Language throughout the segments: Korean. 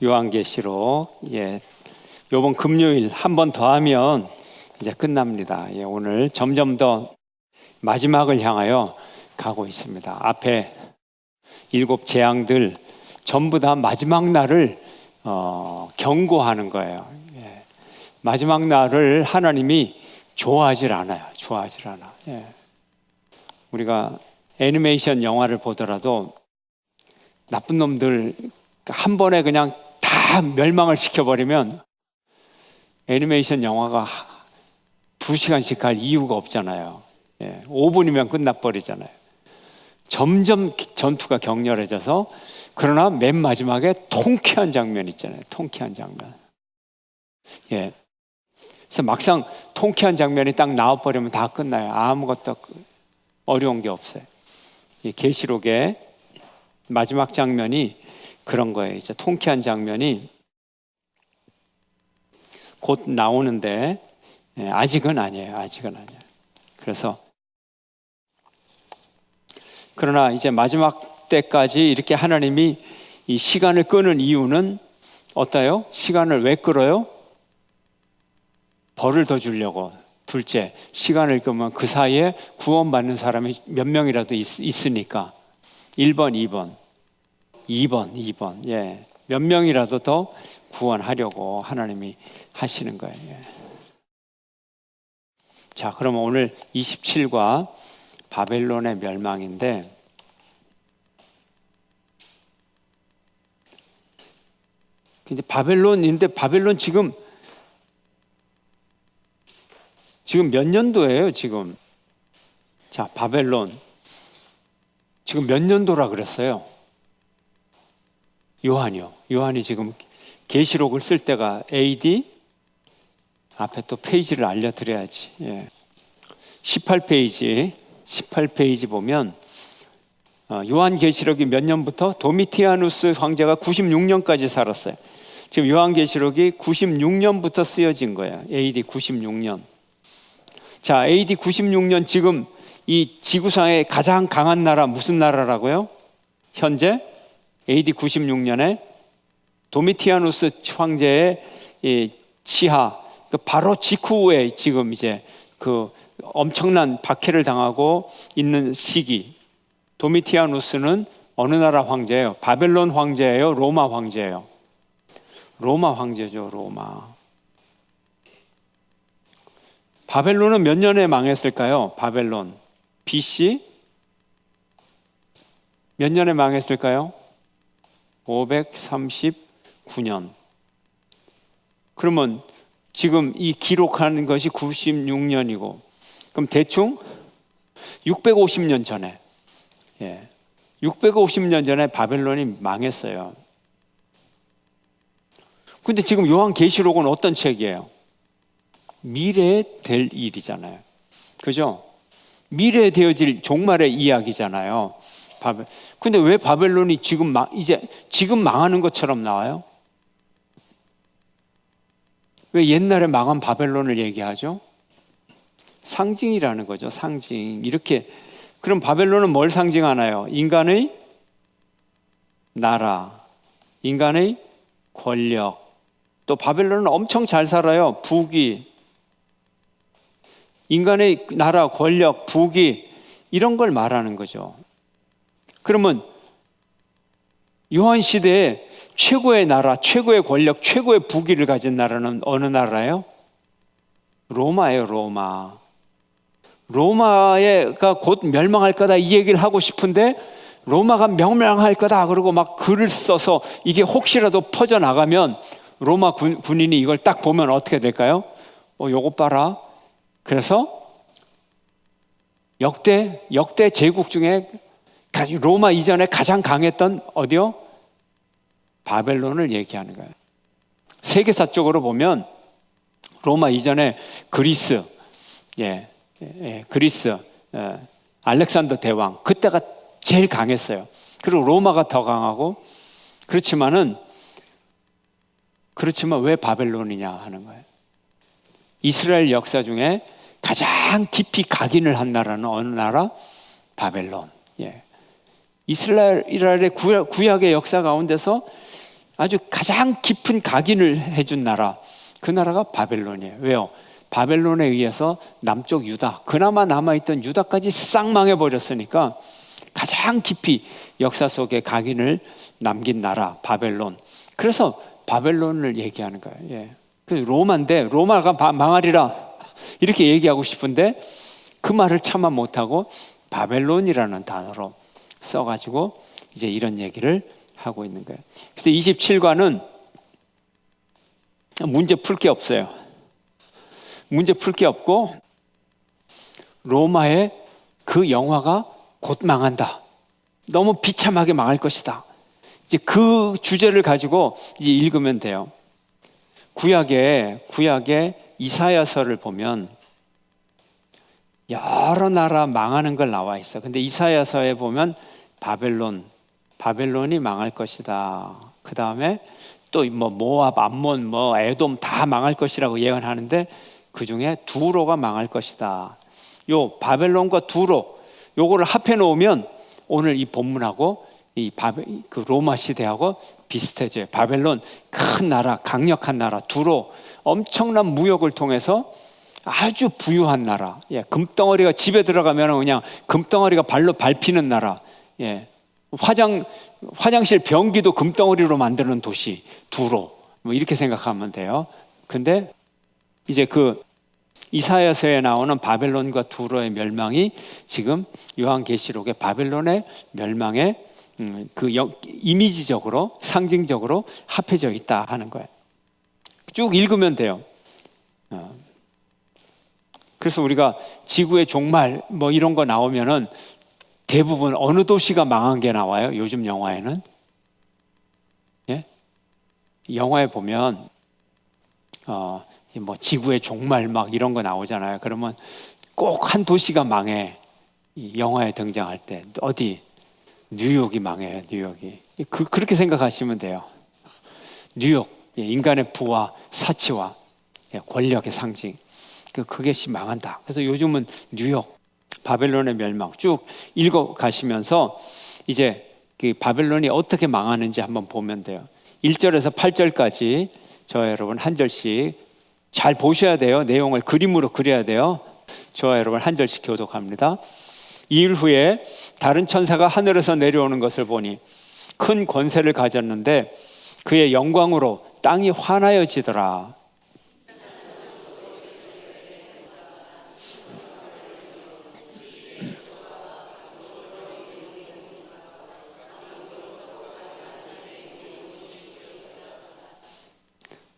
요한계시록 요번 금요일 한 번 더 하면 이제 끝납니다. 오늘 점점 더 마지막을 향하여 가고 있습니다. 앞에 7 재앙들 전부 다 마지막 날을 경고하는 거예요. 마지막 날을 하나님이 좋아하질 않아요. 좋아하질 않아. 우리가 애니메이션 영화를 보더라도 나쁜 놈들 한 번에 그냥 다 멸망을 시켜버리면 애니메이션 영화가 2시간씩 갈 이유가 없잖아요. 5분이면 끝나버리잖아요. 점점 전투가 격렬해져서, 그러나 맨 마지막에 통쾌한 장면 있잖아요. 통쾌한 장면. 그래서 막상 통쾌한 장면이 딱 나와버리면 다 끝나요. 아무것도 어려운 게 없어요. 이 계시록의 마지막 장면이 그런 거예요. 이제 통쾌한 장면이 곧 나오는데 아직은 아니에요. 아직은 아니에요. 그래서 그러나 이제 마지막 때까지 이렇게 하나님이 이 시간을 끄는 이유는 어때요? 시간을 왜 끌어요? 벌을 더 주려고. 둘째, 시간을 끄면 그 사이에 구원받는 사람이 몇 명이라도 있으니까. 1번, 2번. 몇 명이라도 더 구원하려고 하나님이 하시는 거예요. 자, 그러면 오늘 27과 바벨론의 멸망인데, 근데 바벨론 지금 몇 년도예요, 지금? 자, 바벨론. 지금 몇 년도라 그랬어요? 요한이요. 요한이 지금 계시록을 쓸 때가 AD? 앞에 또 페이지를 알려드려야지. 18페이지 보면 요한계시록이 몇 년부터? 도미티아누스 황제가 96년까지 살았어요. 지금 요한계시록이 96년부터 쓰여진 거예요. AD 96년. 자, AD 96년 지금 이 지구상의 가장 강한 나라 무슨 나라라고요? 현재 AD 96년에 도미티아누스 황제의 치하, 바로 직후에 지금 이제 그 엄청난 박해를 당하고 있는 시기. 도미티아누스는 어느 나라 황제예요? 바벨론 황제예요? 로마 황제예요? 로마 황제죠, 로마. 바벨론은 몇 년에 망했을까요? 바벨론 BC 몇 년에 망했을까요? 539년. 그러면 지금 이 기록하는 것이 96년이고, 그럼 대충 650년 전에 650년 전에 바벨론이 망했어요. 근데 지금 요한계시록은 어떤 책이에요? 미래에 될 일이잖아요. 그죠? 미래에 되어질 종말의 이야기잖아요. 근데 왜 바벨론이 지금 망하는 것처럼 나와요? 왜 옛날에 망한 바벨론을 얘기하죠? 상징이라는 거죠. 상징. 이렇게. 그럼 바벨론은 뭘 상징하나요? 인간의 나라, 인간의 권력. 또 바벨론은 엄청 잘 살아요. 부귀. 인간의 나라, 권력, 부귀, 이런 걸 말하는 거죠. 그러면 요한 시대에 최고의 나라, 최고의 권력, 최고의 부귀를 가진 나라는 어느 나라예요? 로마예요, 로마. 로마가 곧 멸망할 거다 이 얘기를 하고 싶은데, 로마가 멸망할 거다 그러고 막 글을 써서 이게 혹시라도 퍼져나가면 로마 군인이 이걸 딱 보면 어떻게 될까요? 요거 봐라. 그래서 역대 제국 중에 로마 이전에 가장 강했던 어디요? 바벨론을 얘기하는 거예요. 세계사적으로 보면 로마 이전에 그리스, 알렉산더 대왕, 그때가 제일 강했어요. 그리고 로마가 더 강하고. 그렇지만 왜 바벨론이냐 하는 거예요. 이스라엘 역사 중에 가장 깊이 각인을 한 나라는 어느 나라? 바벨론. 이스라엘의 구약의 역사 가운데서 아주 가장 깊은 각인을 해준 나라, 그 나라가 바벨론이에요. 왜요? 바벨론에 의해서 남쪽 유다, 그나마 남아있던 유다까지 싹 망해버렸으니까 가장 깊이 역사 속에 각인을 남긴 나라 바벨론. 그래서 바벨론을 얘기하는 거예요. 예. 그래서 로마인데 로마가 망하리라 이렇게 얘기하고 싶은데 그 말을 차마 못하고 바벨론이라는 단어로 써가지고 이제 이런 얘기를 하고 있는 거예요. 그래서 27과는 문제 풀 게 없어요. 문제 풀 게 없고 로마의 그 영화가 곧 망한다. 너무 비참하게 망할 것이다. 이제 그 주제를 가지고 이제 읽으면 돼요. 구약에 이사야서를 보면 여러 나라 망하는 걸 나와 있어. 근데 이사야서에 보면 바벨론이 망할 것이다. 그 다음에 또 뭐 모압, 암몬, 뭐 에돔 다 망할 것이라고 예언하는데 그 중에 두로가 망할 것이다. 요 바벨론과 두로 요거를 합해 놓으면 오늘 이 본문하고 그 로마 시대하고 비슷해져요. 바벨론 큰 나라, 강력한 나라, 두로 엄청난 무역을 통해서 아주 부유한 나라. 예, 금덩어리가 집에 들어가면 그냥 금덩어리가 발로 밟히는 나라. 예, 화장실 변기도 금덩어리로 만드는 도시 두로. 뭐 이렇게 생각하면 돼요. 근데 이제 그 이사야서에 나오는 바벨론과 두로의 멸망이 지금 요한계시록의 바벨론의 멸망에 그 이미지적으로 상징적으로 합해져 있다 하는 거예요. 쭉 읽으면 돼요. 그래서 우리가 지구의 종말 뭐 이런 거 나오면은 대부분 어느 도시가 망한 게 나와요? 요즘 영화에는? 예? 영화에 보면 뭐 지구의 종말 막 이런 거 나오잖아요. 그러면 꼭 한 도시가 망해. 이 영화에 등장할 때 어디? 뉴욕이 망해요. 뉴욕이. 그렇게 생각하시면 돼요. 뉴욕, 인간의 부와 사치와 권력의 상징. 그것이 망한다. 그래서 요즘은 뉴욕, 바벨론의 멸망 쭉 읽어 가시면서 이제 그 바벨론이 어떻게 망하는지 한번 보면 돼요. 1절에서 8절까지 저와 여러분 한 절씩 잘 보셔야 돼요. 내용을 그림으로 그려야 돼요. 저와 여러분 한 절씩 교독합니다. 이일 후에 다른 천사가 하늘에서 내려오는 것을 보니 큰 권세를 가졌는데 그의 영광으로 땅이 환하여지더라.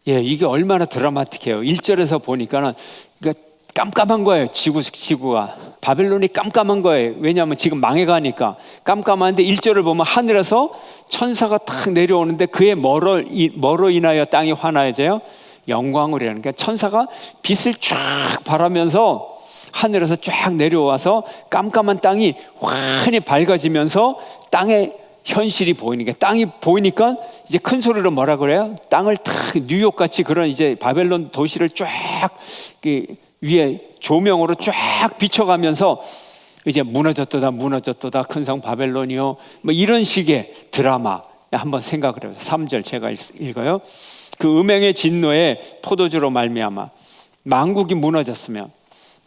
예, 이게 얼마나 드라마틱해요. 1절에서 보니까는 그러니까 깜깜한 거예요. 지구가 바벨론이 깜깜한 거예요. 왜냐하면 지금 망해가니까 깜깜한데 1절을 보면 하늘에서 천사가 탁 내려오는데 그의 뭐로 인하여 땅이 환하여져요? 영광으로. 그러니까 천사가 빛을 쫙 발하면서 하늘에서 쫙 내려와서 깜깜한 땅이 환히 밝아지면서 땅에 현실이 보이니까, 땅이 보이니까 이제 큰 소리로 뭐라 그래요? 땅을 탁 뉴욕같이 그런 이제 바벨론 도시를 쫙 위에 조명으로 쫙 비춰가면서 이제 무너졌도다 큰 성 바벨론이요, 뭐 이런 식의 드라마 한번 생각을 해요. 3절 제가 읽어요. 그 음행의 진노에 포도주로 말미암아 만국이 무너졌으며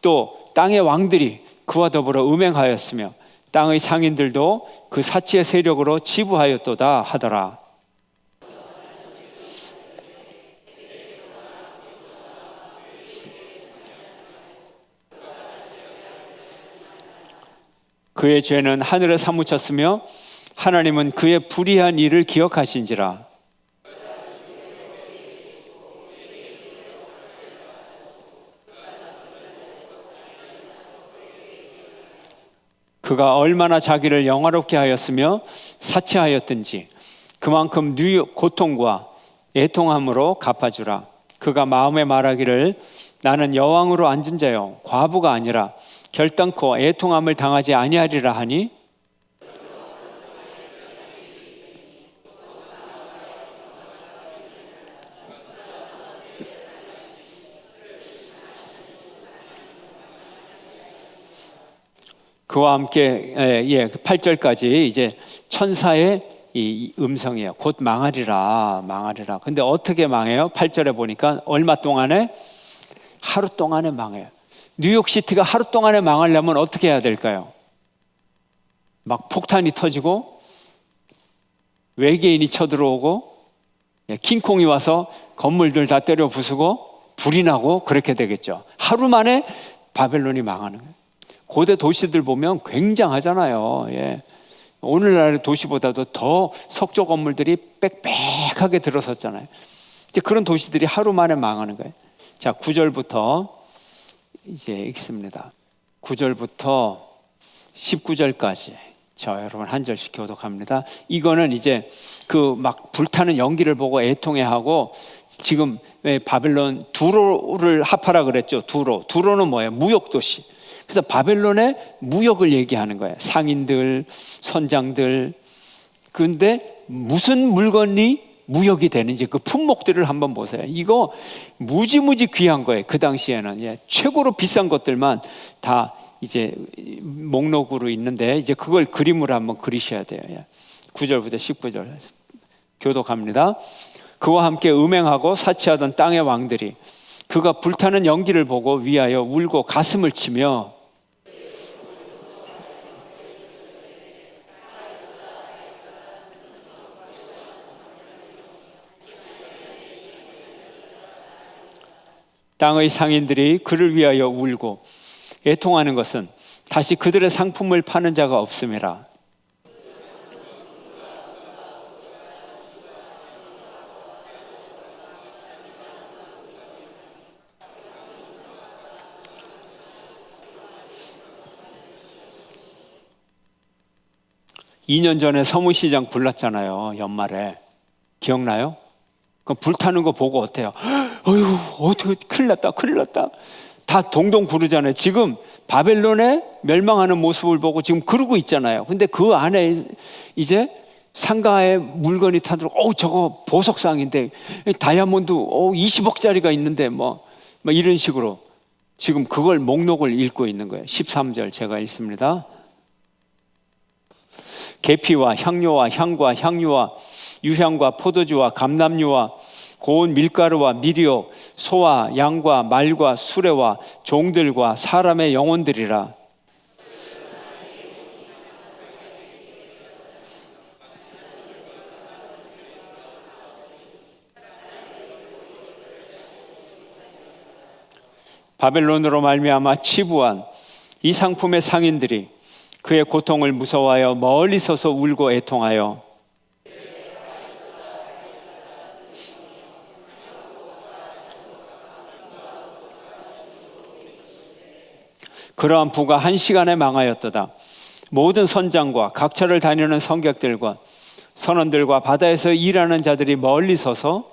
또 땅의 왕들이 그와 더불어 음행하였으며 땅의 상인들도 그 사치의 세력으로 치부하였도다 하더라. 그의 죄는 하늘에 사무쳤으며 하나님은 그의 불의한 일을 기억하신지라. 그가 얼마나 자기를 영화롭게 하였으며 사치하였든지 그만큼 뉴욕 고통과 애통함으로 갚아주라. 그가 마음에 말하기를 나는 여왕으로 앉은 자요 과부가 아니라 결단코 애통함을 당하지 아니하리라 하니 그와 함께 8절까지 이제 천사의 이 음성이에요. 곧 망하리라, 망하리라. 근데 어떻게 망해요? 8절에 보니까 얼마 동안에? 하루 동안에 망해요. 뉴욕시티가 하루 동안에 망하려면 어떻게 해야 될까요? 막 폭탄이 터지고 외계인이 쳐들어오고 킹콩이 와서 건물들 다 때려 부수고 불이 나고 그렇게 되겠죠. 하루 만에 바벨론이 망하는 거예요. 고대 도시들 보면 굉장하잖아요. 예. 오늘날의 도시보다도 더 석조 건물들이 빽빽하게 들어섰잖아요. 이제 그런 도시들이 하루 만에 망하는 거예요. 자, 9절부터 이제 읽습니다. 9절부터 19절까지. 자, 여러분 한 절씩 교독합니다. 이거는 이제 그 막 불타는 연기를 보고 애통해하고, 지금 왜 바벨론 두로를 합하라 그랬죠. 두로는 뭐예요? 무역도시. 그래서 바벨론의 무역을 얘기하는 거예요. 상인들, 선장들. 근데 무슨 물건이 무역이 되는지 그 품목들을 한번 보세요. 이거 무지무지 귀한 거예요. 그 당시에는. 예, 최고로 비싼 것들만 다 이제 목록으로 있는데, 이제 그걸 그림으로 한번 그리셔야 돼요. 9절부터 19절 교독합니다. 그와 함께 음행하고 사치하던 땅의 왕들이 그가 불타는 연기를 보고 위하여 울고 가슴을 치며, 땅의 상인들이 그를 위하여 울고 애통하는 것은 다시 그들의 상품을 파는 자가 없음이라. (2년) 전에 서문시장 불났잖아요. 연말에. 기억나요? 그 불타는 거 보고 어때요? 어휴, 어떻게 큰일 났다, 큰일 났다. 다 동동 구르잖아요. 지금 바벨론의 멸망하는 모습을 보고 지금 그러고 있잖아요. 근데 그 안에 이제 상가에 물건이 타들어오고, 저거 보석상인데, 다이아몬드 20억짜리가 있는데 뭐 이런 식으로 지금 그걸 목록을 읽고 있는 거예요. 13절 제가 읽습니다. 계피와 향료와 향과 향유와 유향과 포도주와 감람유와 고운 밀가루와 미리오, 소와 양과 말과 수레와 종들과 사람의 영혼들이라. 바벨론으로 말미암아 치부한 이 상품의 상인들이 그의 고통을 무서워하여 멀리 서서 울고 애통하여 그러한 부가 한 시간에 망하였도다. 모든 선장과 각처를 다니는 성객들과 선원들과 바다에서 일하는 자들이 멀리 서서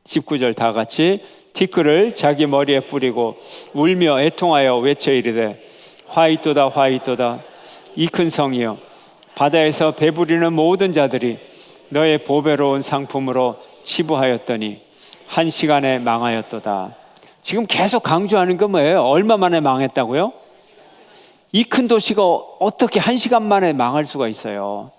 (19절) 다 같이 티끌을 자기 머리에 뿌리고 울며 애통하여 외쳐 이르되 화이또다 화이또다 이 큰 성이여, 바다에서 배부리는 모든 자들이 너의 보배로운 상품으로 치부하였더니 한 시간에 망하였도다. 지금 계속 강조하는 건 뭐예요? 얼마 만에 망했다고요? 이 큰 도시가 어떻게 한 시간 만에 망할 수가 있어요?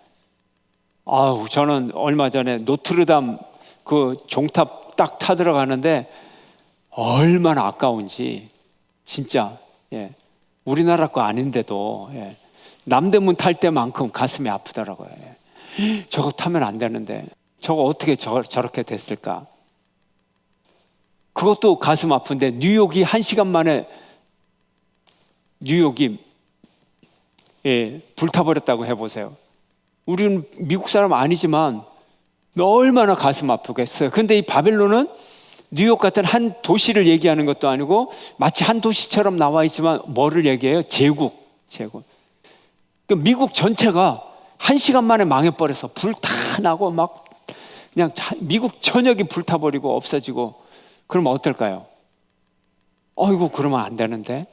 아우, 저는 얼마 전에 노트르담 그 종탑 딱 타 들어가는데 얼마나 아까운지 진짜. 예. 우리나라 거 아닌데도 예. 남대문 탈 때만큼 가슴이 아프더라고요. 예. 저거 타면 안 되는데 저거 어떻게 저렇게 됐을까? 그것도 가슴 아픈데 뉴욕이 한 시간 만에 뉴욕이 불타버렸다고 해보세요. 우리는 미국 사람 아니지만 얼마나 가슴 아프겠어요. 근데 이 바벨론은 뉴욕 같은 한 도시를 얘기하는 것도 아니고 마치 한 도시처럼 나와 있지만 뭐를 얘기해요? 제국. 그 미국 전체가 한 시간 만에 망해버려서 불 다 나고 막 그냥 미국 전역이 불타버리고 없어지고 그러면 어떨까요? 어이구, 그러면 안 되는데.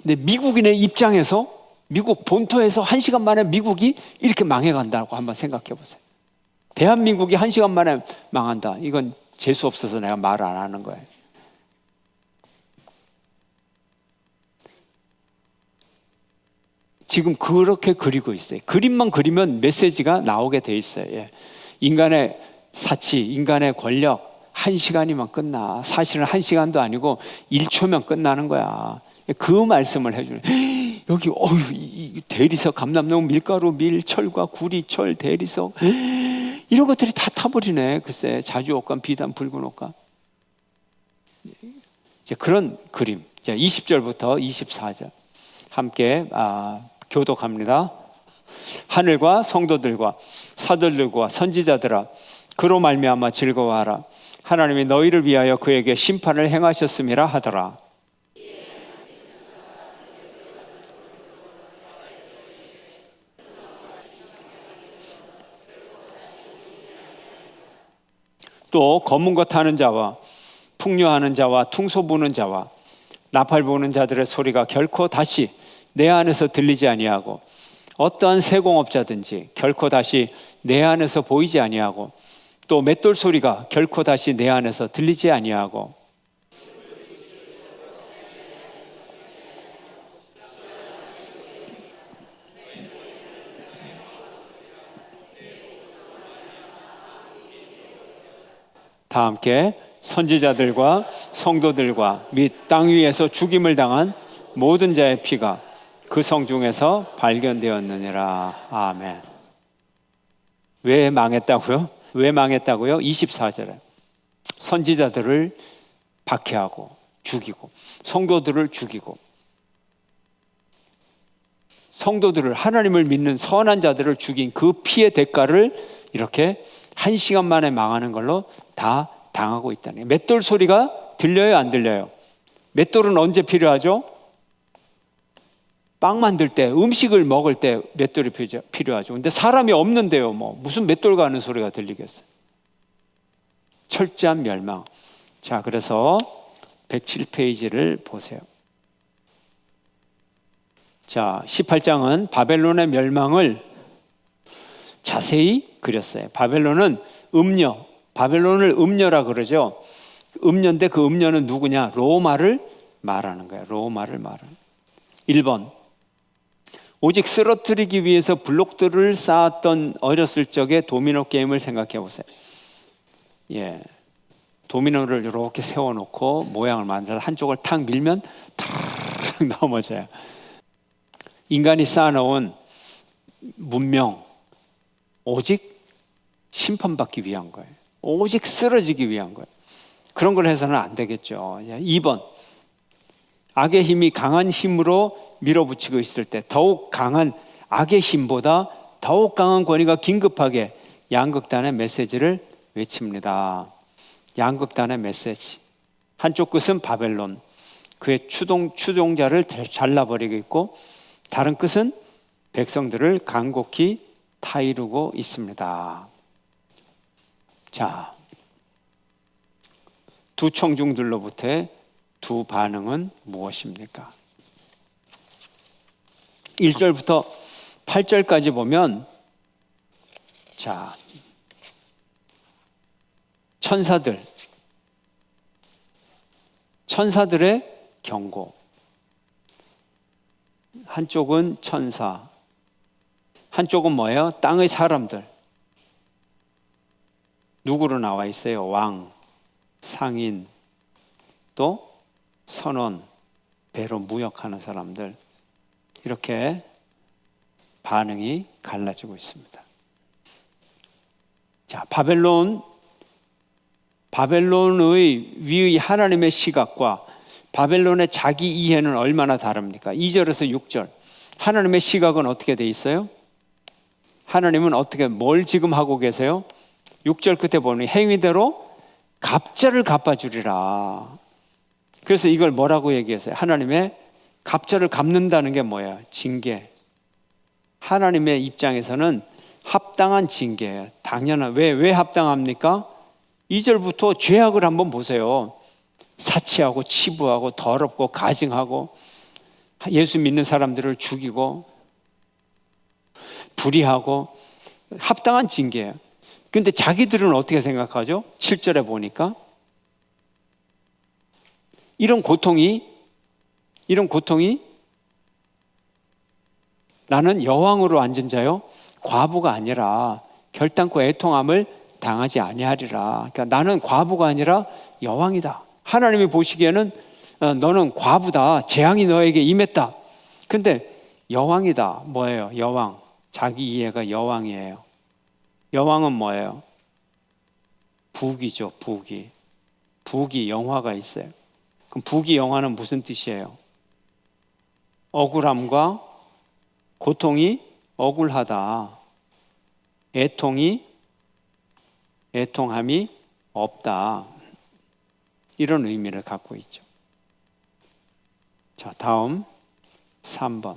근데 미국인의 입장에서 미국 본토에서 한 시간 만에 미국이 이렇게 망해간다고 한번 생각해 보세요. 대한민국이 한 시간 만에 망한다. 이건 재수 없어서 내가 말을 안 하는 거예요. 지금 그렇게 그리고 있어요. 그림만 그리면 메시지가 나오게 돼 있어요. 예. 인간의 사치, 인간의 권력 1시간이면 끝나. 사실은 1시간도 아니고 1초면 끝나는 거야. 그 말씀을 해주는. 여기 이 대리석, 감남용, 밀가루, 밀, 철과 구리, 철, 대리석 이런 것들이 다 타버리네. 글쎄 자주 옷감, 비단, 붉은 옷감. 이제 그런 그림. 자, 20절부터 24절 함께 교독합니다. 하늘과 성도들과 사도들과 선지자들아, 그로 말미암아 즐거워하라. 하나님이 너희를 위하여 그에게 심판을 행하셨음이라 하더라. 또 검은 것 타는 자와 풍요하는 자와 퉁소 부는 자와 나팔 부는 자들의 소리가 결코 다시 내 안에서 들리지 아니하고 어떠한 세공업자든지 결코 다시 내 안에서 보이지 아니하고 또 맷돌 소리가 결코 다시 내 안에서 들리지 아니하고 다 함께 선지자들과 성도들과 및 땅 위에서 죽임을 당한 모든 자의 피가 그 성 중에서 발견되었느니라. 아멘. 왜 망했다고요? 왜 망했다고요? 24절에 선지자들을 박해하고 죽이고 성도들을 죽이고 성도들을, 하나님을 믿는 선한 자들을 죽인 그 피의 대가를 이렇게 1시간 만에 망하는 걸로 다 당하고 있다는 거예요. 맷돌 소리가 들려요, 안 들려요? 맷돌은 언제 필요하죠? 빵 만들 때, 음식을 먹을 때 맷돌이 필요하죠. 근데 사람이 없는데요, 무슨 맷돌 가는 소리가 들리겠어요? 철저한 멸망. 자, 그래서 107페이지를 보세요. 자, 18장은 바벨론의 멸망을 자세히 그렸어요. 바벨론은 음녀, 바벨론을 음녀라 그러죠. 음녀인데 그 음녀는 누구냐? 로마를 말하는 거예요. 로마를 말하는. 1번, 오직 쓰러뜨리기 위해서 블록들을 쌓았던 어렸을 적의 도미노 게임을 생각해 보세요. 예, 도미노를 이렇게 세워놓고 모양을 만들어서 한쪽을 탁 밀면 탁 넘어져요. 인간이 쌓아놓은 문명, 오직 심판받기 위한 거예요. 오직 쓰러지기 위한 거예요. 그런 걸 해서는 안 되겠죠. 2번, 악의 힘이 강한 힘으로 밀어붙이고 있을 때 더욱 강한 악의 힘보다 더욱 강한 권위가 긴급하게 양극단의 메시지를 외칩니다. 양극단의 메시지. 한쪽 끝은 바벨론, 그의 추종자를 잘라버리고 있고 다른 끝은 백성들을 간곡히 타이르고 있습니다. 자, 두 청중들로부터의 두 반응은 무엇입니까? 1절부터 8절까지 보면, 자, 천사들의 경고. 한쪽은 천사, 한쪽은 뭐예요? 땅의 사람들. 누구로 나와 있어요? 왕, 상인, 또 선원, 배로 무역하는 사람들. 이렇게 반응이 갈라지고 있습니다. 자, 바벨론의 위의 하나님의 시각과 바벨론의 자기 이해는 얼마나 다릅니까? 2절에서 6절. 하나님의 시각은 어떻게 돼 있어요? 하나님은 뭘 지금 하고 계세요? 6절 끝에 보니 행위대로 갑절을 갚아주리라. 그래서 이걸 뭐라고 얘기했어요? 하나님의 갑절을 갚는다는 게 뭐야? 징계. 하나님의 입장에서는 합당한 징계예요. 당연한. 왜 합당합니까? 2절부터 죄악을 한번 보세요. 사치하고 치부하고 더럽고 가증하고 예수 믿는 사람들을 죽이고 불의하고 합당한 징계예요. 근데 자기들은 어떻게 생각하죠? 7절에 보니까 이런 고통이 나는 여왕으로 앉은 자요 과부가 아니라 결단코 애통함을 당하지 아니하리라. 그러니까 나는 과부가 아니라 여왕이다. 하나님이 보시기에는 너는 과부다. 재앙이 너에게 임했다. 근데 여왕이다. 뭐예요? 여왕. 자기 이해가 여왕이에요. 여왕은 뭐예요? 부귀죠. 부귀. 부귀 영화가 있어요. 그럼 부귀 영화는 무슨 뜻이에요? 억울함과 고통이 억울하다. 애통함이 없다. 이런 의미를 갖고 있죠. 자, 다음 3번.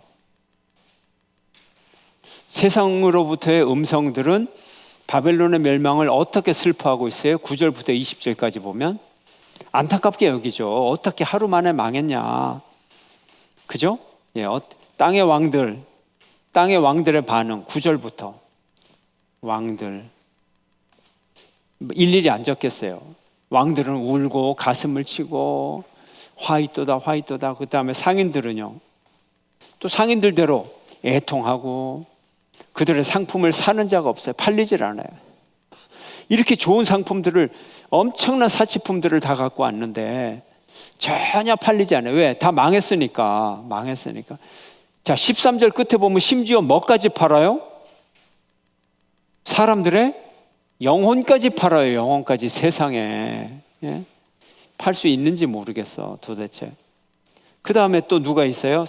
세상으로부터의 음성들은 바벨론의 멸망을 어떻게 슬퍼하고 있어요? 9절부터 20절까지 보면 안타깝게 여기죠. 어떻게 하루 만에 망했냐. 그죠? 예, 땅의 왕들의 반응. 9절부터 왕들 일일이 안 적겠어요. 왕들은 울고 가슴을 치고 화이또다. 그 다음에 상인들은요, 또 상인들대로 애통하고 그들의 상품을 사는 자가 없어요. 팔리질 않아요. 이렇게 좋은 상품들을, 엄청난 사치품들을 다 갖고 왔는데 전혀 팔리지 않아요. 왜? 다 망했으니까. 자, 13절 끝에 보면 심지어 뭐까지 팔아요? 사람들의 영혼까지 팔아요. 영혼까지. 세상에. 예? 팔 수 있는지 모르겠어 도대체. 그 다음에 또 누가 있어요?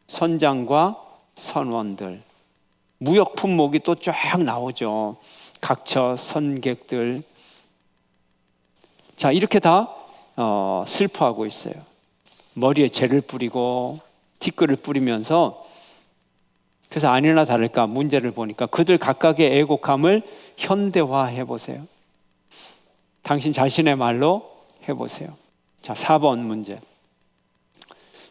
선장과 선원들. 무역 품목이 또 쫙 나오죠. 각처 선객들. 자, 이렇게 다 슬퍼하고 있어요. 머리에 재를 뿌리고 티끌을 뿌리면서. 그래서 아니나 다를까 문제를 보니까 그들 각각의 애곡함을 현대화해 보세요. 당신 자신의 말로 해보세요. 자, 4번 문제.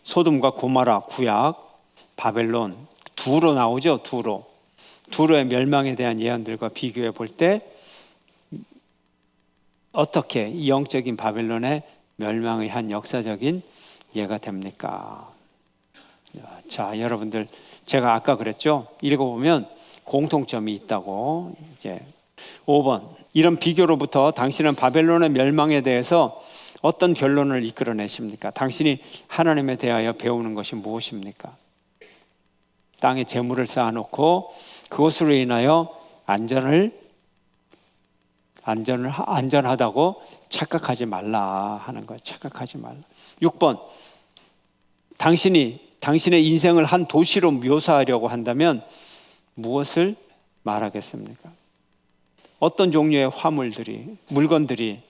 소돔과 고모라 구약, 바벨론, 두로 나오죠. 두로의 멸망에 대한 예언들과 비교해 볼 때 어떻게 이 영적인 바벨론의 멸망의 한 역사적인 예가 됩니까? 자, 여러분들, 제가 아까 그랬죠. 읽어보면 공통점이 있다고. 이제 5번. 이런 비교로부터 당신은 바벨론의 멸망에 대해서 어떤 결론을 이끌어내십니까? 당신이 하나님에 대하여 배우는 것이 무엇입니까? 땅에 재물을 쌓아놓고 그것으로 인하여 안전하다고 착각하지 말라 하는 거예요. 착각하지 말라. 6번. 당신의 인생을 한 도시로 묘사하려고 한다면 무엇을 말하겠습니까? 어떤 종류의 물건들이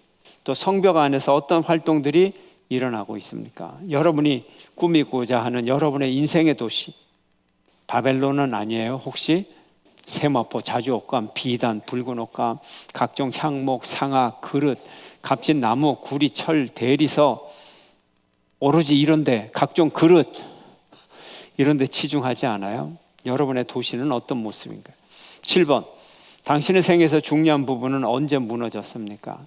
또 성벽 안에서 어떤 활동들이 일어나고 있습니까? 여러분이 꾸미고자 하는 여러분의 인생의 도시, 바벨론은 아니에요? 혹시 세마포, 자주옷감, 비단, 붉은 옷감, 각종 향목, 상아, 그릇, 값진 나무, 구리, 철, 대리석, 오로지 이런데, 각종 그릇, 이런데 치중하지 않아요? 여러분의 도시는 어떤 모습인가요? 7번. 당신의 생에서 중요한 부분은 언제 무너졌습니까?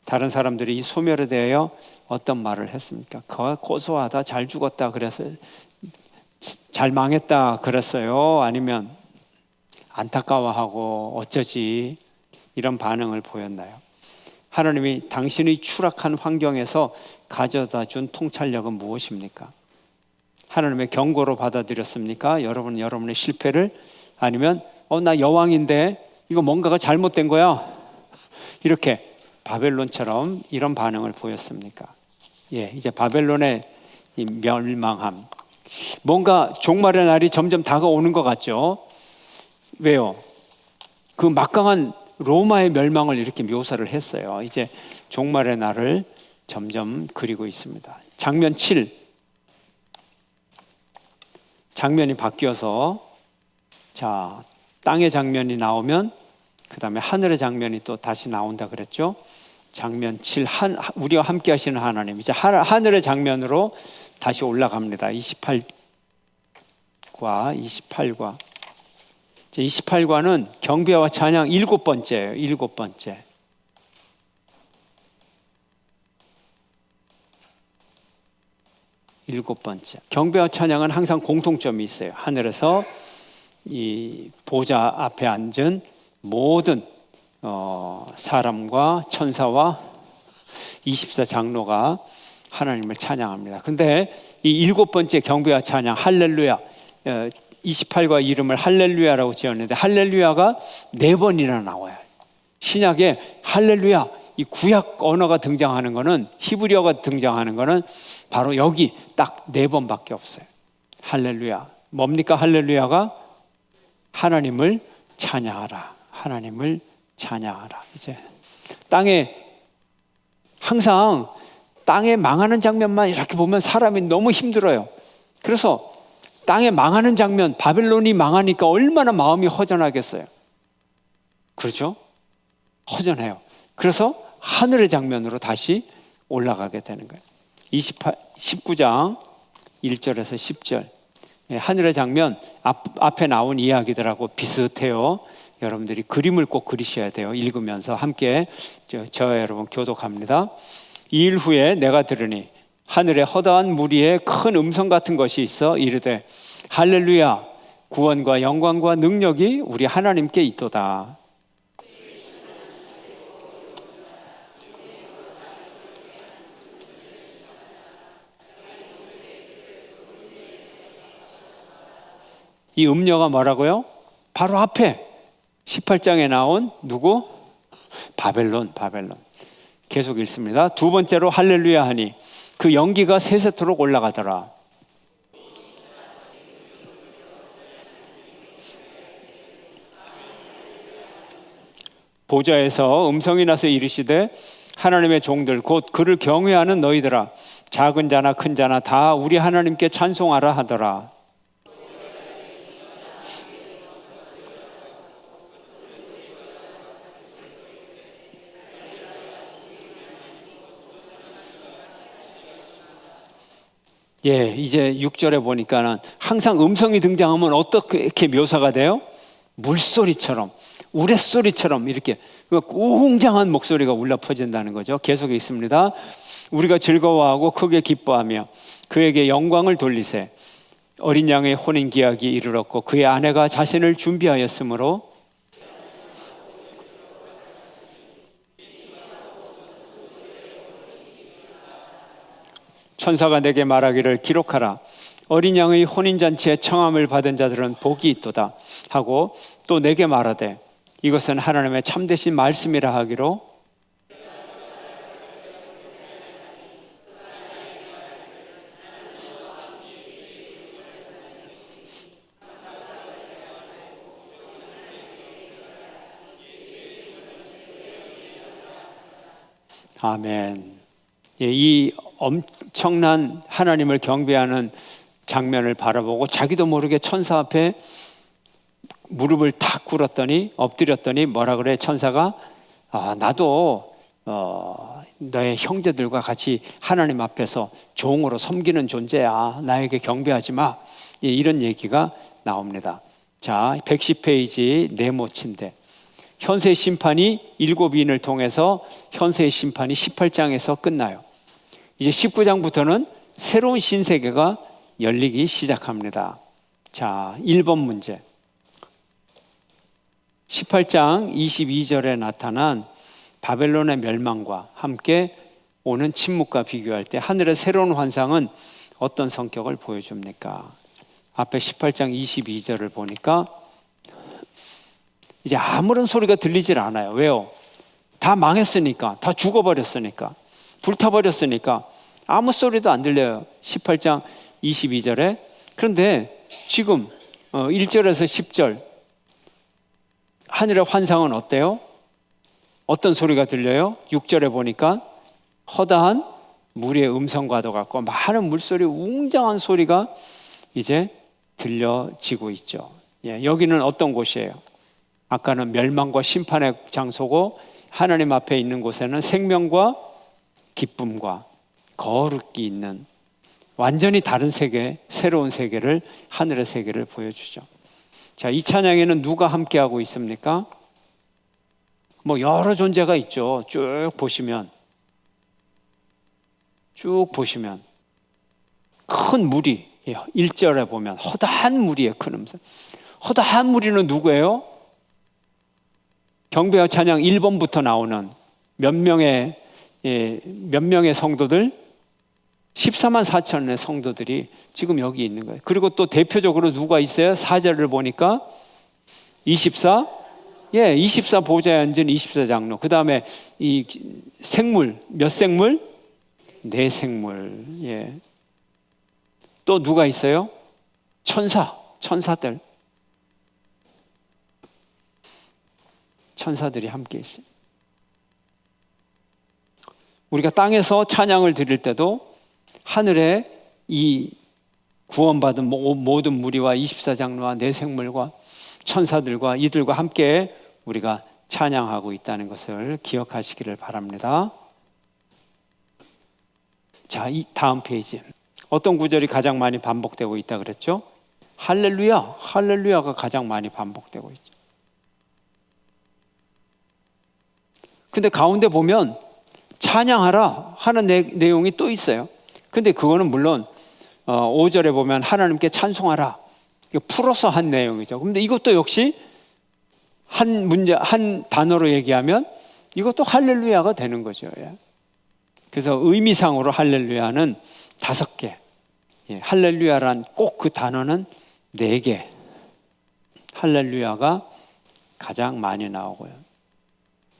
다른 사람들이 이 소멸에 대하여 어떤 말을 했습니까? 고소하다, 잘 죽었다 그랬어요. 잘 망했다 그랬어요. 아니면 안타까워하고 어쩌지, 이런 반응을 보였나요? 하나님이 당신의 추락한 환경에서 가져다 준 통찰력은 무엇입니까? 하나님의 경고로 받아들였습니까? 여러분의 실패를? 아니면 나 여왕인데 이거 뭔가가 잘못된 거야, 이렇게 바벨론처럼 이런 반응을 보였습니까? 예, 이제 바벨론의 이 멸망함, 뭔가 종말의 날이 점점 다가오는 것 같죠? 왜요? 그 막강한 로마의 멸망을 이렇게 묘사를 했어요. 이제 종말의 날을 점점 그리고 있습니다. 장면 7. 장면이 바뀌어서, 자, 땅의 장면이 나오면 그 다음에 하늘의 장면이 또 다시 나온다 그랬죠. 장면 7, 우리와 함께 하시는 하나님. 이제 하늘의 장면으로 다시 올라갑니다. 28과 28과는 경배와 찬양 7번째예요. 7번째. 일곱 번째, 경배와 찬양은 항상 공통점이 있어요. 하늘에서 이 보좌 앞에 앉은 모든 사람과 천사와 24장로가 하나님을 찬양합니다. 근데 이 일곱 번째 경배와 찬양, 할렐루야, 28과 이름을 할렐루야라고 지었는데 할렐루야가 4번이나 나와요. 신약에 할렐루야, 이 구약 언어가 등장하는 거는, 히브리어가 등장하는 거는 바로 여기 딱 4번밖에 없어요. 할렐루야. 뭡니까? 할렐루야가 하나님을 찬양하라. 하나님을 찬양하라. 이제 항상 땅에 망하는 장면만 이렇게 보면 사람이 너무 힘들어요. 그래서 땅에 망하는 장면, 바벨론이 망하니까 얼마나 마음이 허전하겠어요. 그렇죠? 허전해요. 그래서 하늘의 장면으로 다시 올라가게 되는 거예요. 19장 1절에서 10절. 하늘의 장면 앞에 나온 이야기들하고 비슷해요. 여러분들이 그림을 꼭 그리셔야 돼요. 읽으면서 함께 저와 여러분 교독합니다. 이 일 후에 내가 들으니 하늘에 허다한 무리에 큰 음성 같은 것이 있어 이르되 할렐루야, 구원과 영광과 능력이 우리 하나님께 있도다. 이 음녀가 뭐라고요? 바로 앞에 18장에 나온 누구? 바벨론. 계속 읽습니다. 두 번째로 할렐루야 하니 그 연기가 세세토록 올라가더라. 보좌에서 음성이 나서 이르시되 하나님의 종들 곧 그를 경외하는 너희들아, 작은 자나 큰 자나 다 우리 하나님께 찬송하라 하더라. 이제 6절에 보니까는 항상 음성이 등장하면 어떻게 묘사가 돼요? 물소리처럼, 우레소리처럼 이렇게 웅장한 목소리가 울려 퍼진다는 거죠. 계속 있습니다. 우리가 즐거워하고 크게 기뻐하며 그에게 영광을 돌리세. 어린 양의 혼인 기약이 이르렀고 그의 아내가 자신을 준비하였으므로 천사가 내게 말하기를 기록하라. 어린 양의 혼인잔치에 청함을 받은 자들은 복이 있도다 하고 또 내게 말하되 이것은 하나님의 참되신 말씀이라 하기로 아멘. 이 엄청난 하나님을 경배하는 장면을 바라보고 자기도 모르게 천사 앞에 무릎을 탁 꿇었더니 엎드렸더니 뭐라 그래? 천사가 나도 너의 형제들과 같이 하나님 앞에서 종으로 섬기는 존재야. 나에게 경배하지 마. 이런 얘기가 나옵니다. 자, 110페이지 네모친데 현세의 심판이 7인을 통해서 현세의 심판이 18장에서 끝나요. 이제 19장부터는 새로운 신세계가 열리기 시작합니다. 자, 1번 문제. 18장 22절에 나타난 바벨론의 멸망과 함께 오는 침묵과 비교할 때 하늘의 새로운 환상은 어떤 성격을 보여줍니까? 앞에 18장 22절을 보니까 이제 아무런 소리가 들리질 않아요. 왜요? 다 망했으니까, 다 죽어버렸으니까, 불타버렸으니까 아무 소리도 안 들려요. 18장 22절에. 그런데 지금 1절에서 10절 하늘의 환상은 어때요? 어떤 소리가 들려요? 6절에 보니까 허다한 무리의 음성과도 같고 많은 물소리, 웅장한 소리가 이제 들려지고 있죠. 여기는 어떤 곳이에요? 아까는 멸망과 심판의 장소고 하나님 앞에 있는 곳에는 생명과 기쁨과 거룩이 있는 완전히 다른 세계, 새로운 세계를, 하늘의 세계를 보여주죠. 자, 이 찬양에는 누가 함께하고 있습니까? 여러 존재가 있죠. 쭉 보시면 큰 무리, 1절에 보면 허다한 무리의 큰 음성. 허다한 무리는 누구예요? 경배와 찬양 1번부터 나오는 몇 명의 성도들? 14만 4천의 성도들이 지금 여기 있는 거예요. 그리고 또 대표적으로 누가 있어요? 4절을 보니까 24 보좌에 앉은 24장로. 그 다음에 이 생물, 몇 생물? 4생물. 또 누가 있어요? 천사들. 천사들이 함께 있어요. 우리가 땅에서 찬양을 드릴 때도 하늘에 이 구원받은 모든 무리와 24장로와 4생물과 천사들과 이들과 함께 우리가 찬양하고 있다는 것을 기억하시기를 바랍니다. 자, 이 다음 페이지. 어떤 구절이 가장 많이 반복되고 있다 그랬죠? 할렐루야, 할렐루야가 가장 많이 반복되고 있죠. 근데 가운데 보면 찬양하라 하는 내용이 또 있어요. 근데 그거는 물론 5절에 보면 하나님께 찬송하라, 풀어서 한 내용이죠. 근데 이것도 역시 한 단어로 얘기하면 이것도 할렐루야가 되는 거죠. 그래서 의미상으로 할렐루야는 5개, 할렐루야란 꼭 그 단어는 4개. 할렐루야가 가장 많이 나오고요.